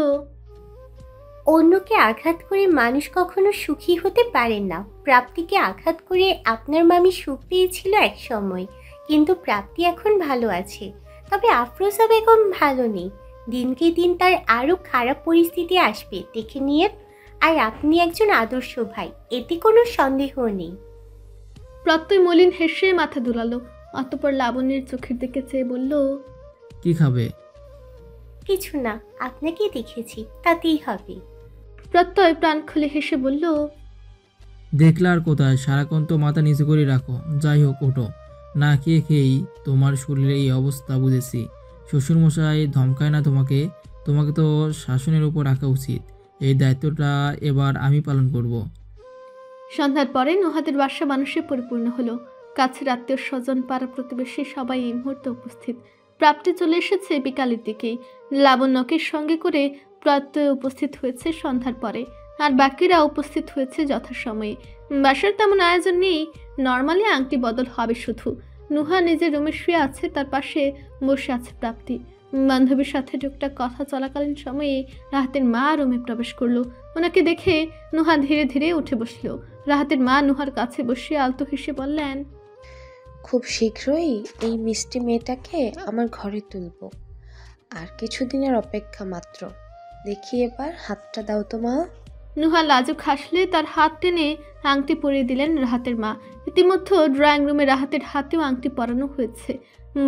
[SPEAKER 17] অন্যকে আঘাত করে মানুষ কখনো সুখী হতে পারেন না। প্রাপ্তিকে আঘাত করে আপনার মামি সুখ পেয়েছিল এক সময়, কিন্তু প্রাপ্তি এখন ভালো আছে। তবে আফরোজা বেগম ভালো নেই। দিনকে দিন তার আরও খারাপ পরিস্থিতি আসবে, দেখে নিয়ে। আর আপনি একজন আদর্শ ভাই, এতে কোনো সন্দেহ নেই।
[SPEAKER 4] প্রত্যয় মলিন হেসে মাথা দুলালো। অতঃপর লাবণ্যের চোখের দিকে চেয়ে বলল,
[SPEAKER 13] কি খাবে?
[SPEAKER 17] কিছু না, আপনাকে দেখেছি তাতেই হবে।
[SPEAKER 4] প্রত্যয় প্রাণ খুলে হেসে বলল,
[SPEAKER 13] দেখলে আর কোথায়, সারাক্ষণ তো মাথা নিচু করে রাখো। যাই হোক, ওঠো। না খেয়ে খেয়েই তোমার শরীরে এই অবস্থা বুঝেছি। শ্বশুরমশাই ধমকায় না তোমাকে? তোমাকে তো শাসনের উপর রাখা উচিত। এই দায়িত্বটা এবার আমি পালন করব।
[SPEAKER 4] সন্ধ্যার পরে নুহাদের বাসা মানুষে পরিপূর্ণ হলো। কাছের আত্মীয় স্বজন, পাড়া প্রতিবেশী সবাই এই মুহূর্তে উপস্থিত। প্রাপ্তি চলে এসেছে বিকালের দিকেই। লাবণ্যকে সঙ্গে করে প্রত্যয় উপস্থিত হয়েছে সন্ধ্যার পরে, আর বাকিরা উপস্থিত হয়েছে যথাসময়ে। বাসার তেমন আয়োজন নেই, নর্মালি আংটি বদল হবে শুধু। নুহা নিজের রুমে শুয়ে আছে, তার পাশে বসে আছে প্রাপ্তি। বান্ধবীর সাথে টুকটাক কথা চলাকালীন সময়ে রাহাতের মা রুমে প্রবেশ করলো। ওনাকে দেখে নুহা ধীরে ধীরে উঠে বসল। রাহাতের মা নুহার কাছে বসে আলতো হেসে বললেন,
[SPEAKER 18] খুব শীঘ্রই এই মিষ্টি মেয়েটাকে আমার ঘরে তুলব। আর কিছুদিনের অপেক্ষা মাত্র। দেখি এবার হাতটা দাও তো মা।
[SPEAKER 4] নুহা লাজুক হাসলে তার হাত টেনে আংটি পরিয়ে দিলেন রাহাতের মা। ইতিমধ্যে ড্রয়িং রুমে রাহাতের হাতেও আংটি পরানো হয়েছে।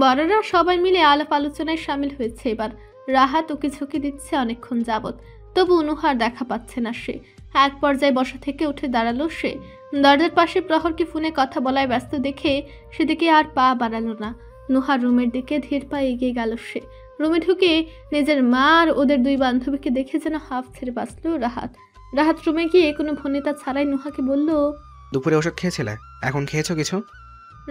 [SPEAKER 4] বড়রা সবাই মিলে আলাপ আলোচনায় সামিল হয়েছে। এবার রাহাত ওকে ঝুঁকি দিচ্ছে অনেকক্ষণ যাবৎ, তবু নুহার দেখা পাচ্ছে না সে। এক পর্যায়ে বসা থেকে উঠে দাঁড়ালো সে। দরজার পাশে প্রহরকে ফোনে কথা বলায় ব্যস্ত দেখে সেদিকে আর পা বাড়ালো না। নুহার রুমের দিকে ধীর পা এগিয়ে গেল সে। রুমে ঢুকে নিজের মা আর ওদের দুই বান্ধবীকে দেখে যেন হাফ ছেড়ে বাঁচল রাহাত। রাহাত রুমে গিয়ে কোনো ভনিতা ছাড়াই নুহাকে বলল,
[SPEAKER 10] দুপুরে ওষুধ খেয়েছিলে, এখন খেয়েছো কিছু?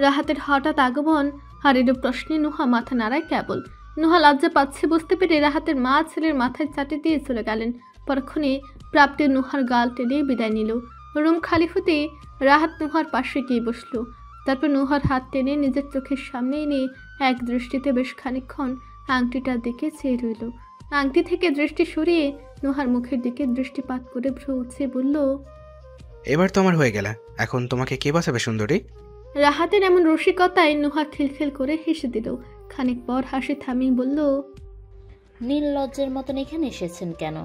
[SPEAKER 4] রাহাতের হঠাৎ আগমন আর এর প্রশ্নে নুহা মাথা নাড়ায় কেবল। নুহা লজ্জা পাচ্ছে বুঝতে পেরে রাহাতের মা ছেলের মাথায় চাটি দিয়ে চলে গেলেন। পরক্ষণে প্রাপ্তি নুহার গাল টেনে বিদায় নিল। রুম খালি হতে রাহাত নুহার পাশে গিয়ে বসলো। তারপর নুহার হাত টেনে নিজের চোখের সামনে এনে এক দৃষ্টিতে বেশ খানিকক্ষণ আংটিটার দিকে চেয়ে রইল। আংটি থেকে দৃষ্টি সরিয়ে নুহার মুখের দিকে দৃষ্টিপাত করে ভ্রু উঁচিয়ে বলল,
[SPEAKER 10] এবার তো আমার হয়ে গেল, এখন তোমাকে কে বাঁচাবে সুন্দরী?
[SPEAKER 4] রাহাতের এমন রসিকতায় নুহা খিলখিল করে হেসে দিল। খানিক পর হাসি থামিয়ে বলল,
[SPEAKER 8] নির্লজ্জের মতন এখানে এসেছেন কেন?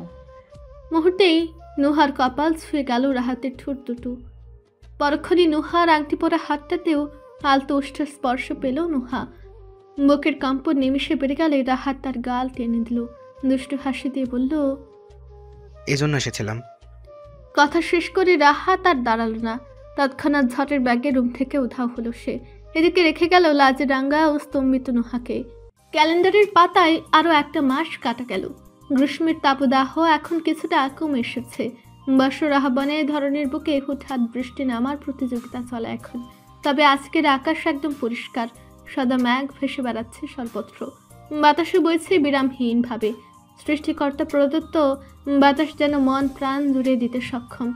[SPEAKER 4] মুহূর্তেই নুহার কপাল ছুঁয়ে গেল রাহাতের ঠোঁট দুটো। পরক্ষণে নুহার আংটি পরা হাতটাতেও আলতো ওষ্ঠের স্পর্শ পেল নুহা। বুকের কম্পন নিমিষে বেড়ে গেলে রাহাত তার গাল টেনে দিল। দুষ্টু হাসি দিয়ে বলল,
[SPEAKER 10] এজন্য এসেছিলাম।
[SPEAKER 4] কথা শেষ করে রাহাত আর দাঁড়ালো না। তৎক্ষণাৎ ঝটের ব্যাগে রুম থেকে উধাও হলো সে। এদিকে রেখে গেল লাজে রাঙ্গা ও স্তম্ভিত নুহাকে। ক্যালেন্ডারের পাতায় আরও একটা মাস কাটা গেল। গ্রীষ্মের তাপদাহ এখন কিছুটা কমে এসেছে। বর্ষর আহ্বানে ধরনের বুকে হুটহাট বৃষ্টি নামার প্রতিযোগিতা চলে এখন। তবে আজকের আকাশ একদম পরিষ্কার, সাদা মেঘ ভেসে বেড়াচ্ছে সর্বত্র। বাতাসে বইছে বিরামহীনভাবে। সৃষ্টিকর্তা প্রদত্ত বাতাস যেন মন প্রাণ জুড়ে দিতে সক্ষম।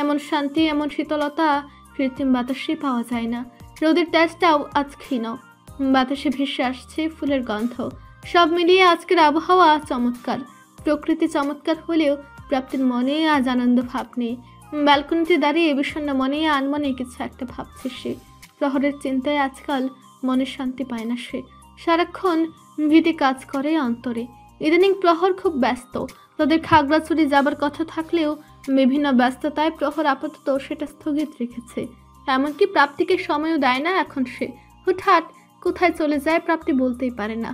[SPEAKER 4] এমন শান্তি, এমন শীতলতা কৃত্রিম বাতাসে পাওয়া যায় না। রোদের তেজটাও আজ ক্ষীণ। বাতাসে ভেসে আসছে ফুলের গন্ধ। সব মিলিয়ে আজকের আবহাওয়া চমৎকার। প্রকৃতি চমৎকার হলেও প্রাপ্তির মনে আজ আনন্দ ভাব নেই। ব্যালকনিতে দাঁড়িয়ে বিষণ্ণ মনে আনমনে কিছু একটা ভাবছে সে। প্রহরের চিন্তায় আজকাল মনে শান্তি পায় না সে। সারাক্ষণ ভীতি কাজ করে অন্তরে। ইদানিং প্রহর খুব ব্যস্ত। তাদের খাগড়াছড়ি যাবার কথা থাকলেও বিভিন্ন ব্যস্ততায় প্রহর আপাতত সেটা স্থগিত রেখেছে। এমনকি প্রাপ্তিকে সময়ও দেয় না এখন সে। হুটহাট কোথায় চলে যায় প্রাপ্তি বলতেই পারে না।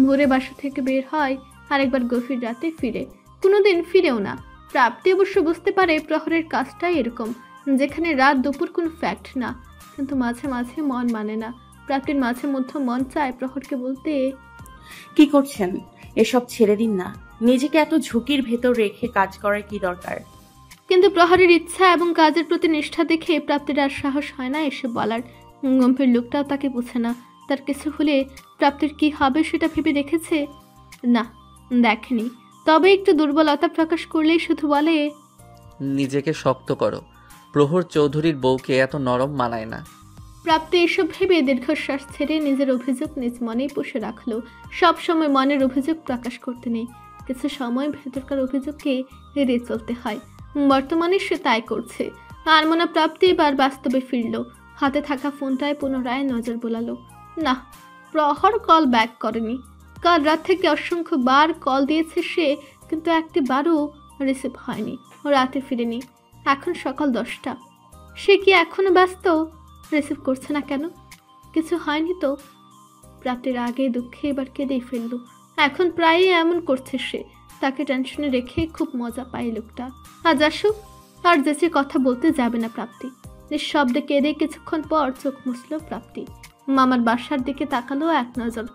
[SPEAKER 4] ভোরে বাসা থেকে বের হয়, আরেকবার গভীর রাতে ফিরে, কোনোদিন ফিরেও না। প্রাপ্তি অবশ্য বুঝতে পারে প্রহরের কাজটাই এরকম, যেখানে রাত দুপুর কোনো ফ্যাক্ট না। কিন্তু মাঝে মাঝে মন মানে না। প্রাপ্তির মাঝে মধ্যে মন চায় প্রহরকে বলতে,
[SPEAKER 2] কি করছেন? এসব ছেড়ে দিন না। নিজেকে এত ঝুঁকির ভেতর রেখে কাজ করার কি দরকার?
[SPEAKER 4] কিন্তু প্রহরের ইচ্ছা এবং কাজের প্রতি নিষ্ঠা দেখে প্রাপ্তির আর সাহস হয় না এসে বলার। গম্ভীর লোকটাও তাকে বোঝে না। তার কিছু হলে প্রাপ্তির কি হবে সেটা ভেবে দেখেছে? না, দেখেনি। তবে একটু দুর্বলতা প্রকাশ করলেই শুধু বলে,
[SPEAKER 3] নিজেকে শক্ত করো, প্রহর চৌধুরীর বউকে এত নরম মানায় না।
[SPEAKER 4] প্রাপ্তি এসব ভেবে দীর্ঘশ্বাস ছেড়ে নিজের অভিযোগ নিজ মনেই পুষে রাখলো। সব সময় মনের অভিযোগ প্রকাশ করতে নেই, কিছু সময় ভেতরকার অভিযোগকে এড়িয়ে চলতে হয়। বর্তমানে সে তাই করছে। আর মনে প্রাপ্তি এবার বাস্তবে ফিরল। হাতে থাকা ফোনটায় পুনরায় নজর বোলালো। না, প্রহর কল ব্যাক করেনি। কাল রাত থেকে অসংখ্য বার কল দিয়েছে সে, কিন্তু একটি বারও রিসিভ হয়নি। রাতে ফিরেনি। এখন সকাল 10টা। সে কি এখনো ব্যস্ত? রিসিভ করছে না কেন? কিছু হয়নি তো? প্রাপ্তির আগে দুঃখে এবার কেঁদেই ফেলল। এখন প্রায়ই এমন করছে সে। তাকে টেনশনে রেখে খুব মজা পায় লোকটা। আজ আসুক, আর যেচে কথা বলতে যাবে না প্রাপ্তি। নিঃশব্দে কেঁদে কিছুক্ষণ পর চোখ মুছল প্রাপ্তি। মামার বাসার দিকে তাকালো এক নজর।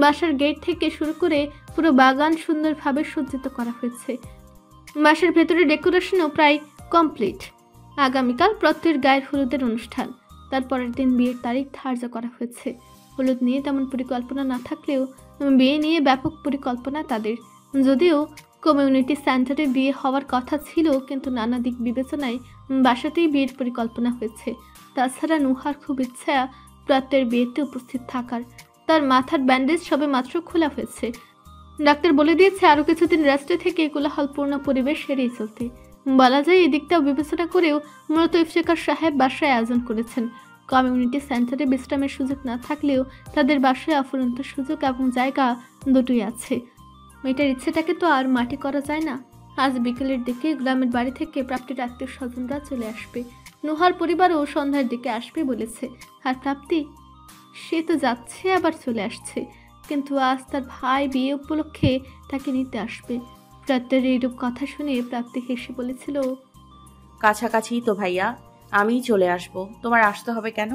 [SPEAKER 4] বাসার গেট থেকে শুরু করে পুরো বাগান সুন্দরভাবে সজ্জিত করা হয়েছে। বাসার ভেতরে ডেকোরেশনও প্রায় কমপ্লিট। আগামীকাল প্রত্যের গায়ের হলুদের অনুষ্ঠান। তারপরের দিন বিয়ের তারিখ ধার্য করা হয়েছে। হলুদ নিয়ে তেমন পরিকল্পনা না থাকলেও বিয়ে নিয়ে ব্যাপক পরিকল্পনা তাদের। যদিও কমিউনিটি সেন্টারে বিয়ে হওয়ার কথা ছিল, কিন্তু নানা দিক বিবেচনায় বাসাতেই বিয়ের পরিকল্পনা হয়েছে। তাছাড়া নুহার খুব ইচ্ছা প্রত্যের বিয়েতে উপস্থিত থাকার। তার মাথার ব্যান্ডেজ সবে মাত্র খোলা হয়েছে। ডাক্তার বলে দিয়েছে আরও কিছুদিন রেস্টে থেকে কোলাহলপূর্ণ পরিবেশ এড়িয়ে চলতে। বলা যায় এদিকটাও বিবেচনা করেও মূলত ইফতেখার সাহেব বাসায় আয়োজন করেছেন। কমিউনিটি সেন্টারে বিশ্রামের সুযোগ না থাকলেও তাদের বাসায় অফুরন্ত সুযোগ এবং জায়গা দুটোই আছে। মেয়েটার ইচ্ছেটাকে তো আর মাটি করা যায় না। আজ বিকেলের দিকে গ্রামের বাড়ি থেকে প্রাপ্তির আত্মীয় স্বজনরা চলে আসবে। নুহার পরিবারও সন্ধ্যার দিকে আসবে বলেছে। আর প্রাপ্তি, সে তো যাচ্ছে আবার চলে আসছে, কিন্তু আজ তার ভাই বিয়ে উপলক্ষে তাকে নিতে আসবে। প্রাত্যের এইরূপ কথা শুনে প্রাপ্তি হেসে বলেছিল,
[SPEAKER 2] কাছাকাছি তো ভাইয়া, আমিই চলে আসব, তোমার আসতে হবে কেন?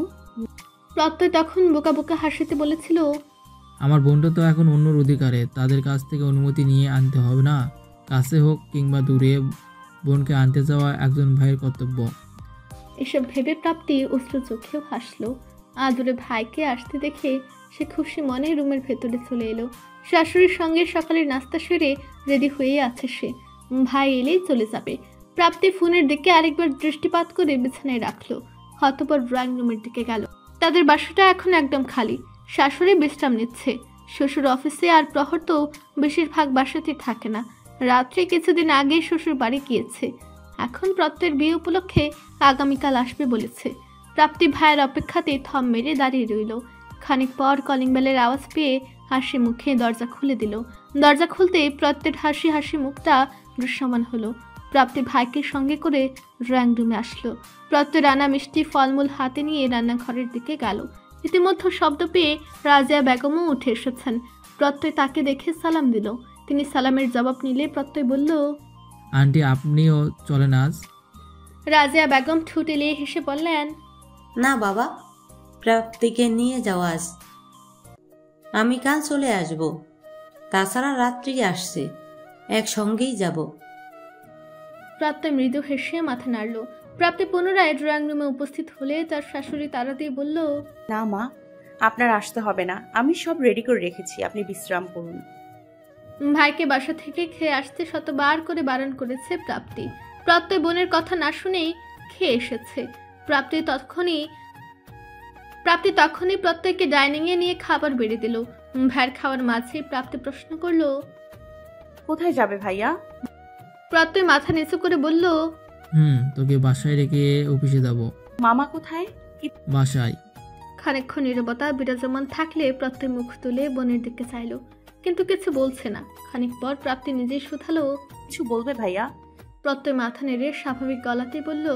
[SPEAKER 4] প্রত্যয় তখন বোকা বোকা হাসিতে বলেছিল,
[SPEAKER 13] আমার বোনটা তো এখন অন্যর অধিকারে, তাদের কাছ থেকে অনুমতি নিয়ে আনতে হবে না। কাছে হোক কিংবা দূরে, বোনকে আনতে যাওয়া একজন ভাইয়ের কর্তব্য।
[SPEAKER 4] এসব ভেবে প্রাপ্তি অশ্রু চোখেও হাসলো। আদরে ভাইকে আসতে দেখে সে খুশি মনে রুমের ভেতরে চলে এলো। শাশুড়ির সঙ্গে সকালের নাস্তা সেরে রেডি হয়ে আছে সে। ভাই এলেই চলে যাবে। প্রাপ্তি ফোনের দিকে আরেকবার দৃষ্টিপাত করে বিছানায় রাখলো। অতঃপর ড্রয়িং রুমের দিকে গেল। তাদের বাসাটা এখন একদম খালি। শাশুড়ি বিশ্রাম নিচ্ছে, শ্বশুর অফিসে, আর প্রহর তো বেশিরভাগ বাসাতে থাকে না। রাত্রে কিছুদিন আগে শ্বশুর বাড়ি গিয়েছে। এখন প্রত্যয়ের বিয়ে উপলক্ষে আগামীকাল আসবে বলেছে। প্রাপ্তি ভাইয়ের অপেক্ষাতেই থম মেরে দাঁড়িয়ে রইল। খানিক পর কলিং বেলের আওয়াজ পেয়ে হাসি মুখে দরজা খুলে দিল। দরজা খুলতে প্রত্যের হাসি হাসি মুখটা দৃশ্যমান হলো। প্রাপ্তি ভাইকে সঙ্গে করে ড্রয়িং রুমে আসলো। প্রত্যয় রান্না মিষ্টি ফলমূল হাতে নিয়ে রান্নাঘরের দিকে গেল। ইতিমধ্যে শব্দ পেয়ে রাজিয়া বেগমও উঠে এসেছেন। প্রত্যয় তাকে দেখে সালাম দিল। তিনি সালামের জবাব নিলে প্রত্যয় বলল,
[SPEAKER 13] আন্টি আপনিও চলেন আজ।
[SPEAKER 4] রাজিয়া বেগম ঠোঁট এলিয়ে হেসে বললেন,
[SPEAKER 14] না বাবা, প্রাপ্তিকে নিয়ে যাওয়া আজ। আমি কাল চলে আসব। তাছাড়া রাত্রি আসছে, একসঙ্গেই যাব।
[SPEAKER 4] প্রত্যয় মৃদু হেসে মাথা নাড়ল। প্রাপ্তি পুনরায় ড্রয়িং রুমে উপস্থিত হলে তার শাশুড়ি তাড়া দিয়ে বলল,
[SPEAKER 2] না মা, আপনার আসতে হবে না, আমি সব রেডি করে রেখেছি, আপনি বিশ্রাম করুন।
[SPEAKER 4] ভাইকে বাসা থেকে খেয়ে আসতে শতবার করে বারণ করেছে প্রাপ্তি। প্রত্যয় বোনের কথা না শুনেই খেয়ে এসেছে। প্রাপ্তি তখনই প্রত্যয়কে ডাইনিংয়ে নিয়ে খাবার বেড়ে দিল। ভাইয়ের খাওয়ার মাঝে প্রাপ্তি প্রশ্ন করলো,
[SPEAKER 2] কোথায় যাবে ভাইয়া?
[SPEAKER 4] প্রত্যয় মাথা নিচু করে বলল,
[SPEAKER 13] তোকে বাসায় রেখে অফিসে যাব।
[SPEAKER 2] মামা কোথায়?
[SPEAKER 13] বাসায়।
[SPEAKER 4] খানিকক্ষণ নীরবতা বিরাজমান থাকলে প্রত্যয় মুখ তুলে বোনের দিকে চাইল, কিন্তু কিছু বলছে না। খানিক পর প্রাপ্তি নিজেই শুধালো,
[SPEAKER 2] কিছু বলবে ভাইয়া?
[SPEAKER 4] প্রত্যয় মাথা নেড়ে স্বাভাবিক গলাতে বলল,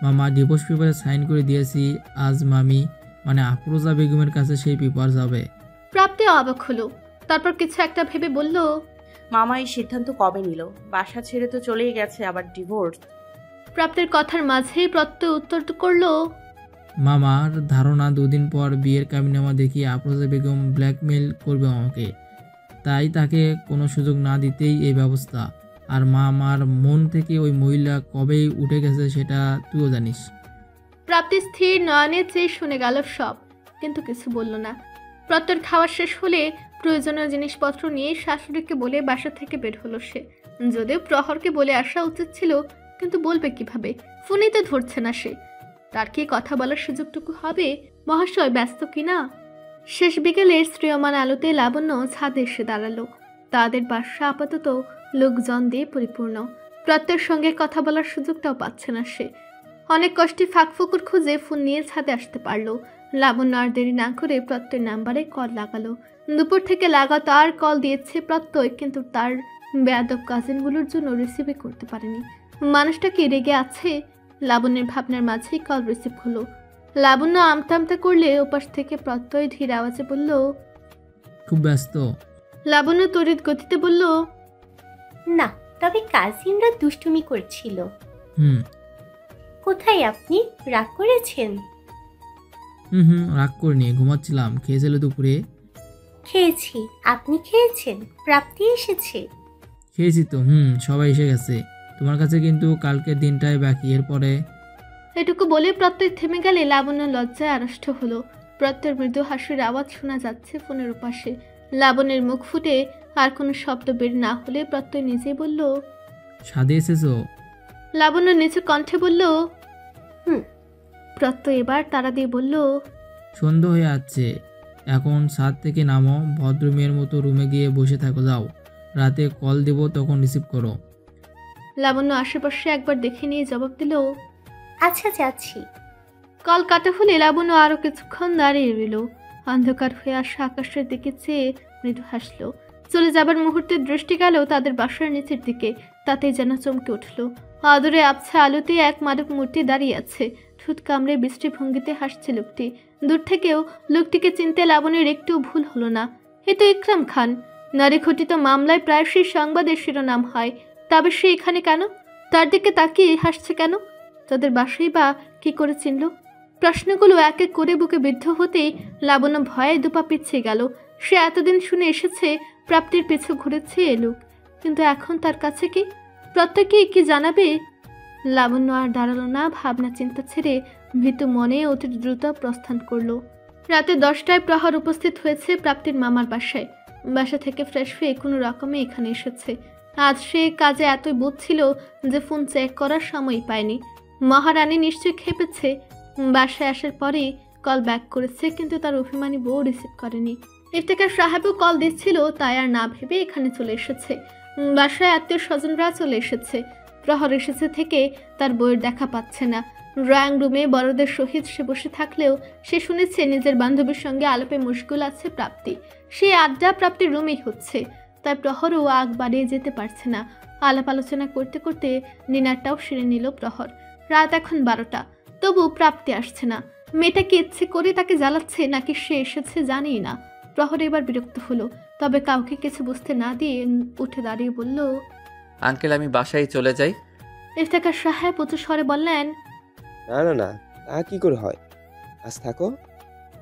[SPEAKER 13] মামা ডিভোর্স পেপারে সাইন করে দিয়েছি। আজ মামি মানে আফরোজা বেগমের কাছে সেই পেপার যাবে।
[SPEAKER 4] প্রাপ্তি অবাক হলো, তারপর কিছু একটা ভেবে বলল,
[SPEAKER 2] মামা এই সিদ্ধান্ত কবে নিল? বাসা ছেড়ে তো চলেই গেছে, আবার ডিভোর্স?
[SPEAKER 4] প্রাপ্তির কথার মাঝেই প্রত্যয় উত্তর করলো,
[SPEAKER 13] মামার ধারণা 2 দিন পর বিয়ের কাবিননামা দেখিয়ে আফরোজা বেগম ব্ল্যাকমেল করবে আমাকে, তাই তাকে কোনো সুযোগ না দিতেই এই ব্যবস্থা। আর মামার মন থেকে ওই মহিলা কবেই উঠে গেছে সেটা তুইও জানিস।
[SPEAKER 4] প্রাপ্তি স্থির নয়নে চেয়ে শুনে গেল সব, কিন্তু কিছু বলল না। প্রত্যয়ের খাওয়া শেষ হলে প্রয়োজনীয় জিনিসপত্র নিয়ে শাশুড়িকে বলে বাসা থেকে বের হলো সে। যদিও প্রহরকে বলে আসা উচিত ছিল, কিন্তু বলবে কিভাবে? ফোনই তো ধরছে না সে। তার কি কথা বলার সুযোগটুকু হবে? মহাশয় ব্যস্ত কিনা? শেষ বিকেলে শ্রেয়মান আলোতে লাবণ্য ছাদে এসে দাঁড়ালো। তাদের বাসা আপাতত লোকজন দিয়ে পরিপূর্ণ। প্রত্যয়ের সঙ্গে কথা বলার সুযোগটাও পাচ্ছে না সে। অনেক কষ্টে ফাঁকফুকুর খুঁজে ফোন নিয়ে ছাদে আসতে পারলো। লাবণ্য আর দেরি না করে প্রত্যয়ের নাম্বারে কল লাগালো। দুপুর থেকে লাগাতার কল দিয়েছে প্রত্যয়, কিন্তু তার বেয়াদব কাজিনগুলোর জন্য রিসিভই করতে পারেনি। মানুষটা কি রেগে আছে? লাবণ্যের ভাবনার মাঝেই কল রিসিভ হলো। লাবণ্য আমতা আমতা করলে ওপাশ থেকে প্রত্যয় ধীর আওয়াজে বলল,
[SPEAKER 13] খুব ব্যস্ত?
[SPEAKER 4] লাবণ্য তড়িৎ গতিতে বলল,
[SPEAKER 17] না, তবে কাজিনরা দুষ্টুমি করছিল। কোথায় আপনি? রাগ করেছেন?
[SPEAKER 13] রাগ করিনি, ঘুমাচ্ছিলাম। খেয়েছিলে দুপুরে?
[SPEAKER 17] খেয়েছি। আপনি খেয়েছেন? প্রাপ্তি এসেছে?
[SPEAKER 13] খেয়েছি তো। সবাই এসে গেছে। তোমার কাছে কিন্তু কালকের দিনটাই বাকি, এরপরে।
[SPEAKER 4] এটুকু বলে প্রত্যয় থেমে গেলে লাবণ্য লজ্জায় আড়ষ্ট হলো। প্রত্যয়ের মৃদু হাসির আওয়াজ শোনা যাচ্ছে ফোনের ওপাশে। লাবণ্যের মুখ ফুটে আর কোনো শব্দ বের না হলে প্রত্যয় নিজেই বলল,
[SPEAKER 13] সাদে এসেছো?
[SPEAKER 4] লাবণ্য নিচু কণ্ঠে বলল, প্রত্যয় এবার তাড়া দিয়ে বলল,
[SPEAKER 13] সন্ধ্যা হয়ে আসছে, এখন ছাদ থেকে নামো, ভদ্র মেয়ের মতো রুমে গিয়ে বসে থাকো। যাও, রাতে কল দেব, তখন রিসিভ করো।
[SPEAKER 4] লাবণ্য আশেপাশে একবার দেখে নিয়ে জবাব দিল,
[SPEAKER 17] আচ্ছা যাচ্ছি।
[SPEAKER 4] কল কাটা হলে লাবণ্য আরো কিছুক্ষণ দাঁড়িয়ে রইল। অন্ধকার হয়ে আসা আকাশের দিকে চেয়ে মৃদু হাসলো। চলে যাবার মুহূর্তে দৃষ্টি গেল তাদের বাসার নিচের দিকে। তাতে যেন চমকে উঠল। আদরে আবছা আলোতে এক মাদক মূর্তি দাঁড়িয়ে আছে। ঠোঁট কামড়ে বৃষ্টি ভঙ্গিতে হাসছে লোকটি। দূর থেকেও লোকটিকে চিনতে লাবণ্যের একটু ভুল হলো না। এ তো ইকরাম খান। নারী ঘটিত মামলায় প্রায়শই সংবাদের শিরোনাম হয়। তবে সে এখানে কেন? তার দিকে তাকিয়ে হাসছে কেন? তাদের বাসাই বা কি করে চিনল? প্রশ্নগুলো এক এক করে বুকে বিদ্ধ হতেই লাবণ্য ভয়ে দুপা পিছিয়ে গেল। সে এতদিন শুনে এসেছে প্রাপ্তির পিছু ঘুরেছে এ লোক, কিন্তু এখন তার কাছে কি? প্রত্যেকে কি জানাবে? লাবণ্য আর দাঁড়ালো না। ভাবনা চিন্তা ছেড়ে ভীতু মনে অতি দ্রুত প্রস্থান করলো। রাতে 10টায় প্রহর উপস্থিত হয়েছে প্রাপ্তির মামার বাসায়। বাসা থেকে ফ্রেশ হয়ে কোনো রকমে এখানে এসেছে। আজ সে কাজে এতই বোধ ছিল যে ফোন চেক করার সময় পায়নি। মহারানী নিশ্চয়ই খেপেছে। বাসায় আসার পরেই কল ব্যাক করেছে, কিন্তু তার অভিমানী বউ রিসিভ করেনি। ইফতেখার সাহেবও কল দিচ্ছিল, তাই আর না ভেবে এখানে চলে এসেছে। বাসায় আত্মীয় স্বজনরা চলে এসেছে। প্রহর এসেছে থেকে তার বউয়ের দেখা পাচ্ছে না। ড্রয়িং রুমে বড়দের সহিত সে বসে থাকলেও সে শুনেছে নিজের বান্ধবীর সঙ্গে আলাপে মশগুল আছে প্রাপ্তি। সে আড্ডা প্রাপ্তির রুমেই হচ্ছে, তাই প্রহরও আগ বাড়িয়ে যেতে পারছে না। আলাপ আলোচনা করতে করতে ডিনারটাও সেরে নিল প্রহর। রাত এখন 12টা, তবু প্রাপ্তি আসছে না। মেয়েটা কি ইচ্ছে করে তাকে জ্বালাচ্ছে নাকি সে এসেছে জানেই না। প্রহর এবার বিরক্ত হলো, তবে কাউকে কিছু বুঝতে না দিয়ে উঠে দাঁড়িয়ে বলল,
[SPEAKER 3] আঙ্কেল আমি বাসায় চলে যাই।
[SPEAKER 4] ইফতেখার সাহেব উঁচু স্বরে বললেন,
[SPEAKER 19] না না না, তা কি করে হয়? আজ থাকো।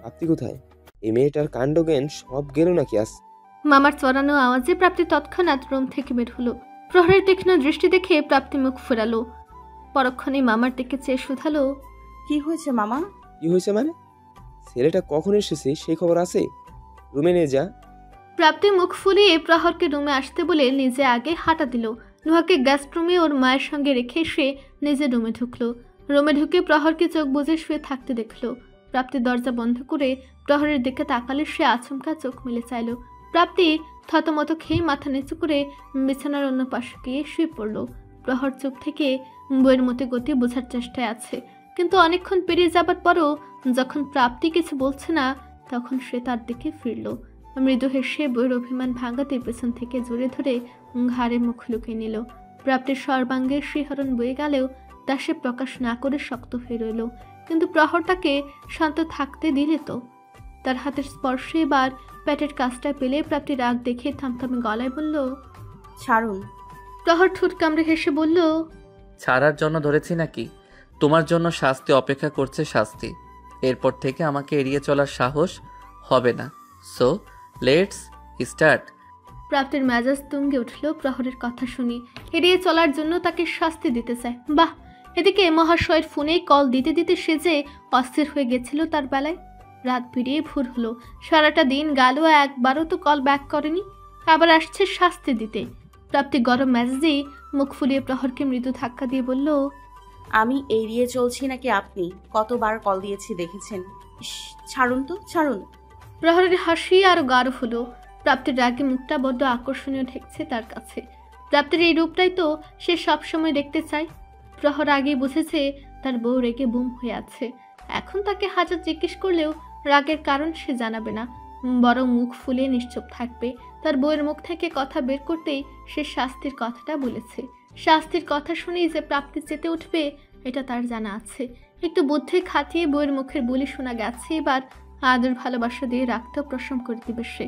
[SPEAKER 19] আপনি কোথায়? এই মেয়েটার কাণ্ডজ্ঞান সব গেল নাকি আজ?
[SPEAKER 4] মামার চড়ানো আওয়াজে প্রাপ্তি তৎক্ষণাৎ রুম থেকে বের হলো। প্রহরের তীক্ষ্ণ দৃষ্টি দেখে প্রাপ্তি মুখ ফেরালো। পরক্ষণে মামার দিকে চেয়ে শুধালো,
[SPEAKER 2] কি হয়েছে মামা?
[SPEAKER 19] কি হয়েছে মানে? ছেলেটা কখন এসেছে সেই খবর আছে? রুমে নিয়ে যা।
[SPEAKER 4] প্রাপ্তি মুখ ফুলিয়ে প্রহরকে রুমে আসতে বলে নিজে আগে হাঁটা দিল। নুহাকে গেস্ট রুমে ওর মায়ের সঙ্গে রেখে সে নিজে রুমে ঢুকলো। রুমে ঢুকে প্রহরকে চোখ বুজে শুয়ে থাকতে দেখলো। প্রাপ্তি দরজা বন্ধ করে প্রহরের দিকে তাকালে সে আচমকা চোখ মেলে চাইল। প্রাপ্তি থতমত খেয়ে মাথা নিচু করে বিছানার অন্য পাশে গিয়ে শুয়ে পড়ল। প্রহর চুপ থেকে বইয়ের মতো গতি বোঝার চেষ্টায় আছে, কিন্তু অনেকক্ষণ পেরিয়ে যাবার পরও যখন প্রাপ্তি কিছু বলছে না, তখন সে তার দিকে ফিরল। মৃদু হেসে বইয়ের অভিমান ভাঙাতে পেছন থেকে জড়িয়ে ধরে ঘাড়ে মুখ লুকিয়ে নিল। প্রাপ্তির সর্বাঙ্গে শিহরণ বয়ে গেলেও তা সে প্রকাশ না করে শক্ত হয়ে রইল। কিন্তু প্রহর তাকে শান্ত থাকতে দিলে তো। তার হাতের স্পর্শে এবার পেটের কাজটা পেলে প্রাপ্তি রাগ দেখে থামথামে গলায় বলল,
[SPEAKER 2] ছাড়ুন।
[SPEAKER 4] প্রহর ঠোঁট কামড়ে হেসে বলল,
[SPEAKER 3] ছাড়ার জন্য ধরেছি নাকি? তোমার জন্য শাস্তি অপেক্ষা করছে। শাস্তি এরপর থেকে আমাকে এড়িয়ে চলার সাহস হবে না। So let's start.
[SPEAKER 4] প্রাপ্তির মেজাজ তুঙ্গে উঠল প্রহরের কথা শুনি। এড়িয়ে চলার জন্য তাকে শাস্তি দিতে চায়, বাহ! এদিকে মহাশয়ের ফোনে কল দিতে দিতে সে যে অস্থির হয়ে গেছিল তার বেলায়। রাত পেরিয়ে ভোর হলো, সারাটা দিন গেল, একবারও তো কল ব্যাক করেনি, আবার আসছে শাস্তি দিতে। প্রাপ্তি গরম মেজাজেই মুখ ফুলিয়ে প্রহরকে মৃদু ধাক্কা দিয়ে বলল,
[SPEAKER 2] আমি এড়িয়ে চলছি নাকি আপনি? কতবার কল দিয়েছি দেখেছেন। ছাড়ুন তো, ছাড়ুন।
[SPEAKER 4] প্রহরের হাসি আরো গাঢ় হলো। প্রাপ্তির রাগে মুখটা বড্ড আকর্ষণীয় ঠেকছে তার কাছে। প্রাপ্তির এই রূপটাই তো সে সবসময় দেখতে চায়। প্রহর আগেই বুঝেছে তার বউ রেগে বুম হয়ে আছে। এখন তাকে হাজার জিজ্ঞেস করলেও রাগের কারণ সে জানাবে না, বরং মুখ ফুলিয়ে নিশ্চুপ থাকবে। তার বউয়ের মুখ থেকে কথা বের করতেই সে শাস্তির কথাটা বলেছে। শাস্তির কথা শুনেই যে প্রাপ্তি চেতে উঠবে এটা তার জানা আছে। একটু বুদ্ধি খাটিয়ে বউয়ের মুখের বুলি শোনা গেছে, এবার আদর ভালোবাসা দিয়ে রাগটাও প্রশম করে দিবে সে।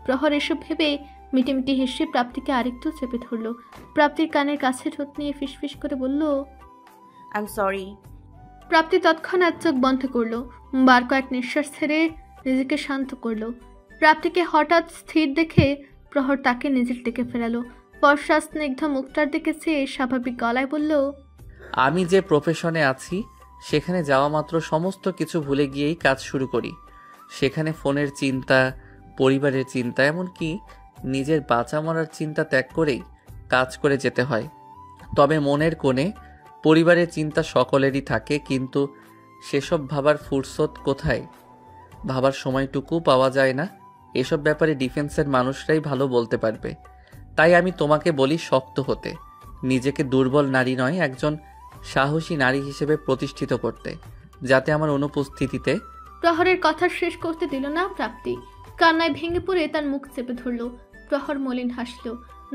[SPEAKER 4] প্রহর এসব ভেবে মিটিমিটি হেসে প্রাপ্তিকে আরেকটু চেপে ধরল। প্রাপ্তির কানের কাছে ঠোঁট নিয়ে ফিসফিস করে বলল,
[SPEAKER 2] আই এম সরি।
[SPEAKER 4] প্রাপ্তি তৎক্ষণাৎ চোখ বন্ধ করলো, বার কয়েক নিঃশ্বাস ছেড়ে নিজেকে শান্ত করলো। প্রাপ্তিকে হঠাৎ স্থির দেখে প্রহর তাকে নিজের দিকে ফেরালো। বর্ষা স্নিগ্ধ মুখটার দিকে চেয়ে স্বাভাবিক গলায় বলল,
[SPEAKER 3] আমি যে প্রফেশনে আছি সেখানে যাওয়া মাত্র সমস্ত কিছু ভুলে গিয়েই কাজ শুরু করি। সেখানে ফোনের চিন্তা, পরিবারের চিন্তা, এমনকি নিজের বাঁচা মরার চিন্তা ত্যাগ করেই কাজ করে যেতে হয়। তবে মনের কোণে পরিবারের চিন্তা সকলেরই থাকে, কিন্তু সেসব ভাবার ফুরসত কোথায়? ভাবার সময়টুকু পাওয়া যায় না। এসব ব্যাপারে ডিফেন্সের মানুষরাই ভালো বলতে পারবে। তাই আমি তোমাকে বলি শক্ত হতে, নিজেকে দুর্বল নারী নয়, একজন সাহসী নারী হিসেবে প্রতিষ্ঠিত করতে, যাতে আমার অনুপস্থিতিতে।
[SPEAKER 4] প্রহরের কথা শেষ করতে দিল না প্রাপ্তি। কান্নায় ভেঙে পড়ে তার মুখ চেপে ধরল। প্রহর মলিন হাসল,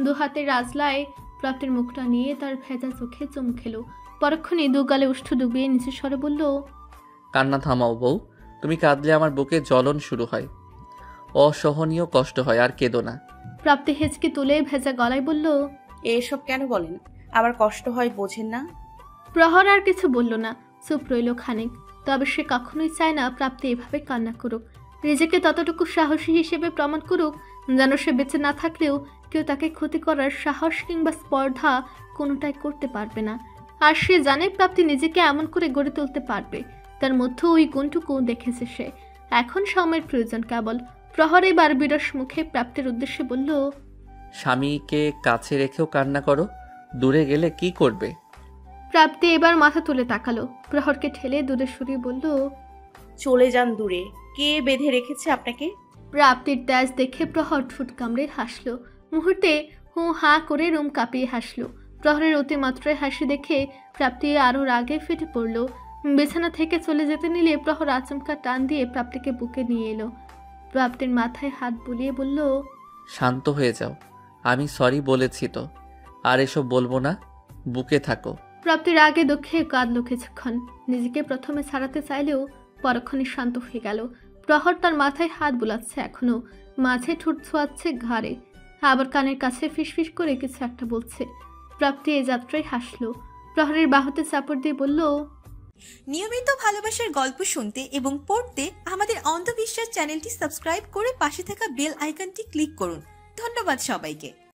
[SPEAKER 4] দু হাতে রাজলায় প্রাপ্তির মুখটা নিয়ে তার ভেজা চোখে চুম খেলো। পরক্ষণে দু গালে উষ্ঠ ডুবিয়ে নিচু স্বরে বলল,
[SPEAKER 3] কান্না থামাও বউ, তুমি কাঁদলে আমার বুকে জ্বলন শুরু হয়, অসহনীয় কষ্ট হয়, আর কেঁদো না।
[SPEAKER 4] প্রাপ্তি হেঁচকি তুলে ভেজা গলায় বলল,
[SPEAKER 2] এসব কেন বলেন? আবার কষ্ট হয় বোঝেন না?
[SPEAKER 4] প্রহর আর কিছু বলল না, চুপ রইল খানিক। তবে সে কখনোই চায় না প্রাপ্তি এভাবে কান্না করুক, নিজেকে ততটুকু সাহসী হিসেবে প্রমাণ করুক যেন সে বেঁচে না থাকলেও কেউ তাকে ক্ষতি করার সাহস কিংবা স্পর্ধা কোনোটাই করতে পারবে না। আর সে জানে প্রাপ্তি নিজেকে এমন করে গড়ে তুলতে পারবে, তার মধ্যে ওই গুণটুকু দেখেছে সে। এখন সময়ের প্রয়োজন কেবল। প্রহর এবার বিরস মুখে প্রাপ্তির উদ্দেশ্যে বলল,
[SPEAKER 3] স্বামীকে কাছে রেখেও কান্না করো, দূরে গেলে কি করবে?
[SPEAKER 4] প্রাপ্তি এবার মাথা তুলে তাকালো, প্রহরকে ঠেলে দূরে সরিয়ে বলল,
[SPEAKER 2] চলে যান দূরে, কে বেঁধে রেখেছে আপনাকে?
[SPEAKER 4] প্রাপ্তির তেজ দেখে প্রহর ঠোঁট কামড়ে হাসলো। মুহূর্তে হু হা করে রুম কাঁপিয়ে হাসলো। প্রহরের অতিমাত্রায় হাসি দেখে প্রাপ্তি আরও রাগে ফেটে পড়ল। বিছানা থেকে চলে যেতে নিলে প্রহর আচমকা টান দিয়ে প্রাপ্তিকে বুকে নিয়ে এলো। প্রাপ্তির মাথায় হাত বুলিয়ে বলল,
[SPEAKER 3] শান্ত হয়ে যাও, আমি সরি বলেছি তো, আর এসব বলবো না, বুকে থাকো।
[SPEAKER 4] প্রাপ্তির আগে দুঃখে কাঁদল কিছুক্ষণ। নিজেকে প্রথমে ছাড়াতে চাইলেও পরক্ষণে শান্ত হয়ে গেল। প্রহর তার মাথায় হাত বুলাচ্ছে এখনো, মাঝে ঠোঁট ছোঁয়াচ্ছে ঘাড়ে, আবার কানের কাছে ফিসফিস করে কিছু একটা বলছে। প্রাপ্তি এ যাত্রায় হাসলো। প্রহরের বাহুতে চাপড় দিয়ে বলল,
[SPEAKER 1] নিয়মিত ভালোবাসার গল্প শুনতে এবং পড়তে আমাদের অন্ধবিশ্বাস চ্যানেলটি সাবস্ক্রাইব করে পাশে থাকা বেল আইকনটি ক্লিক করুন। ধন্যবাদ সবাইকে।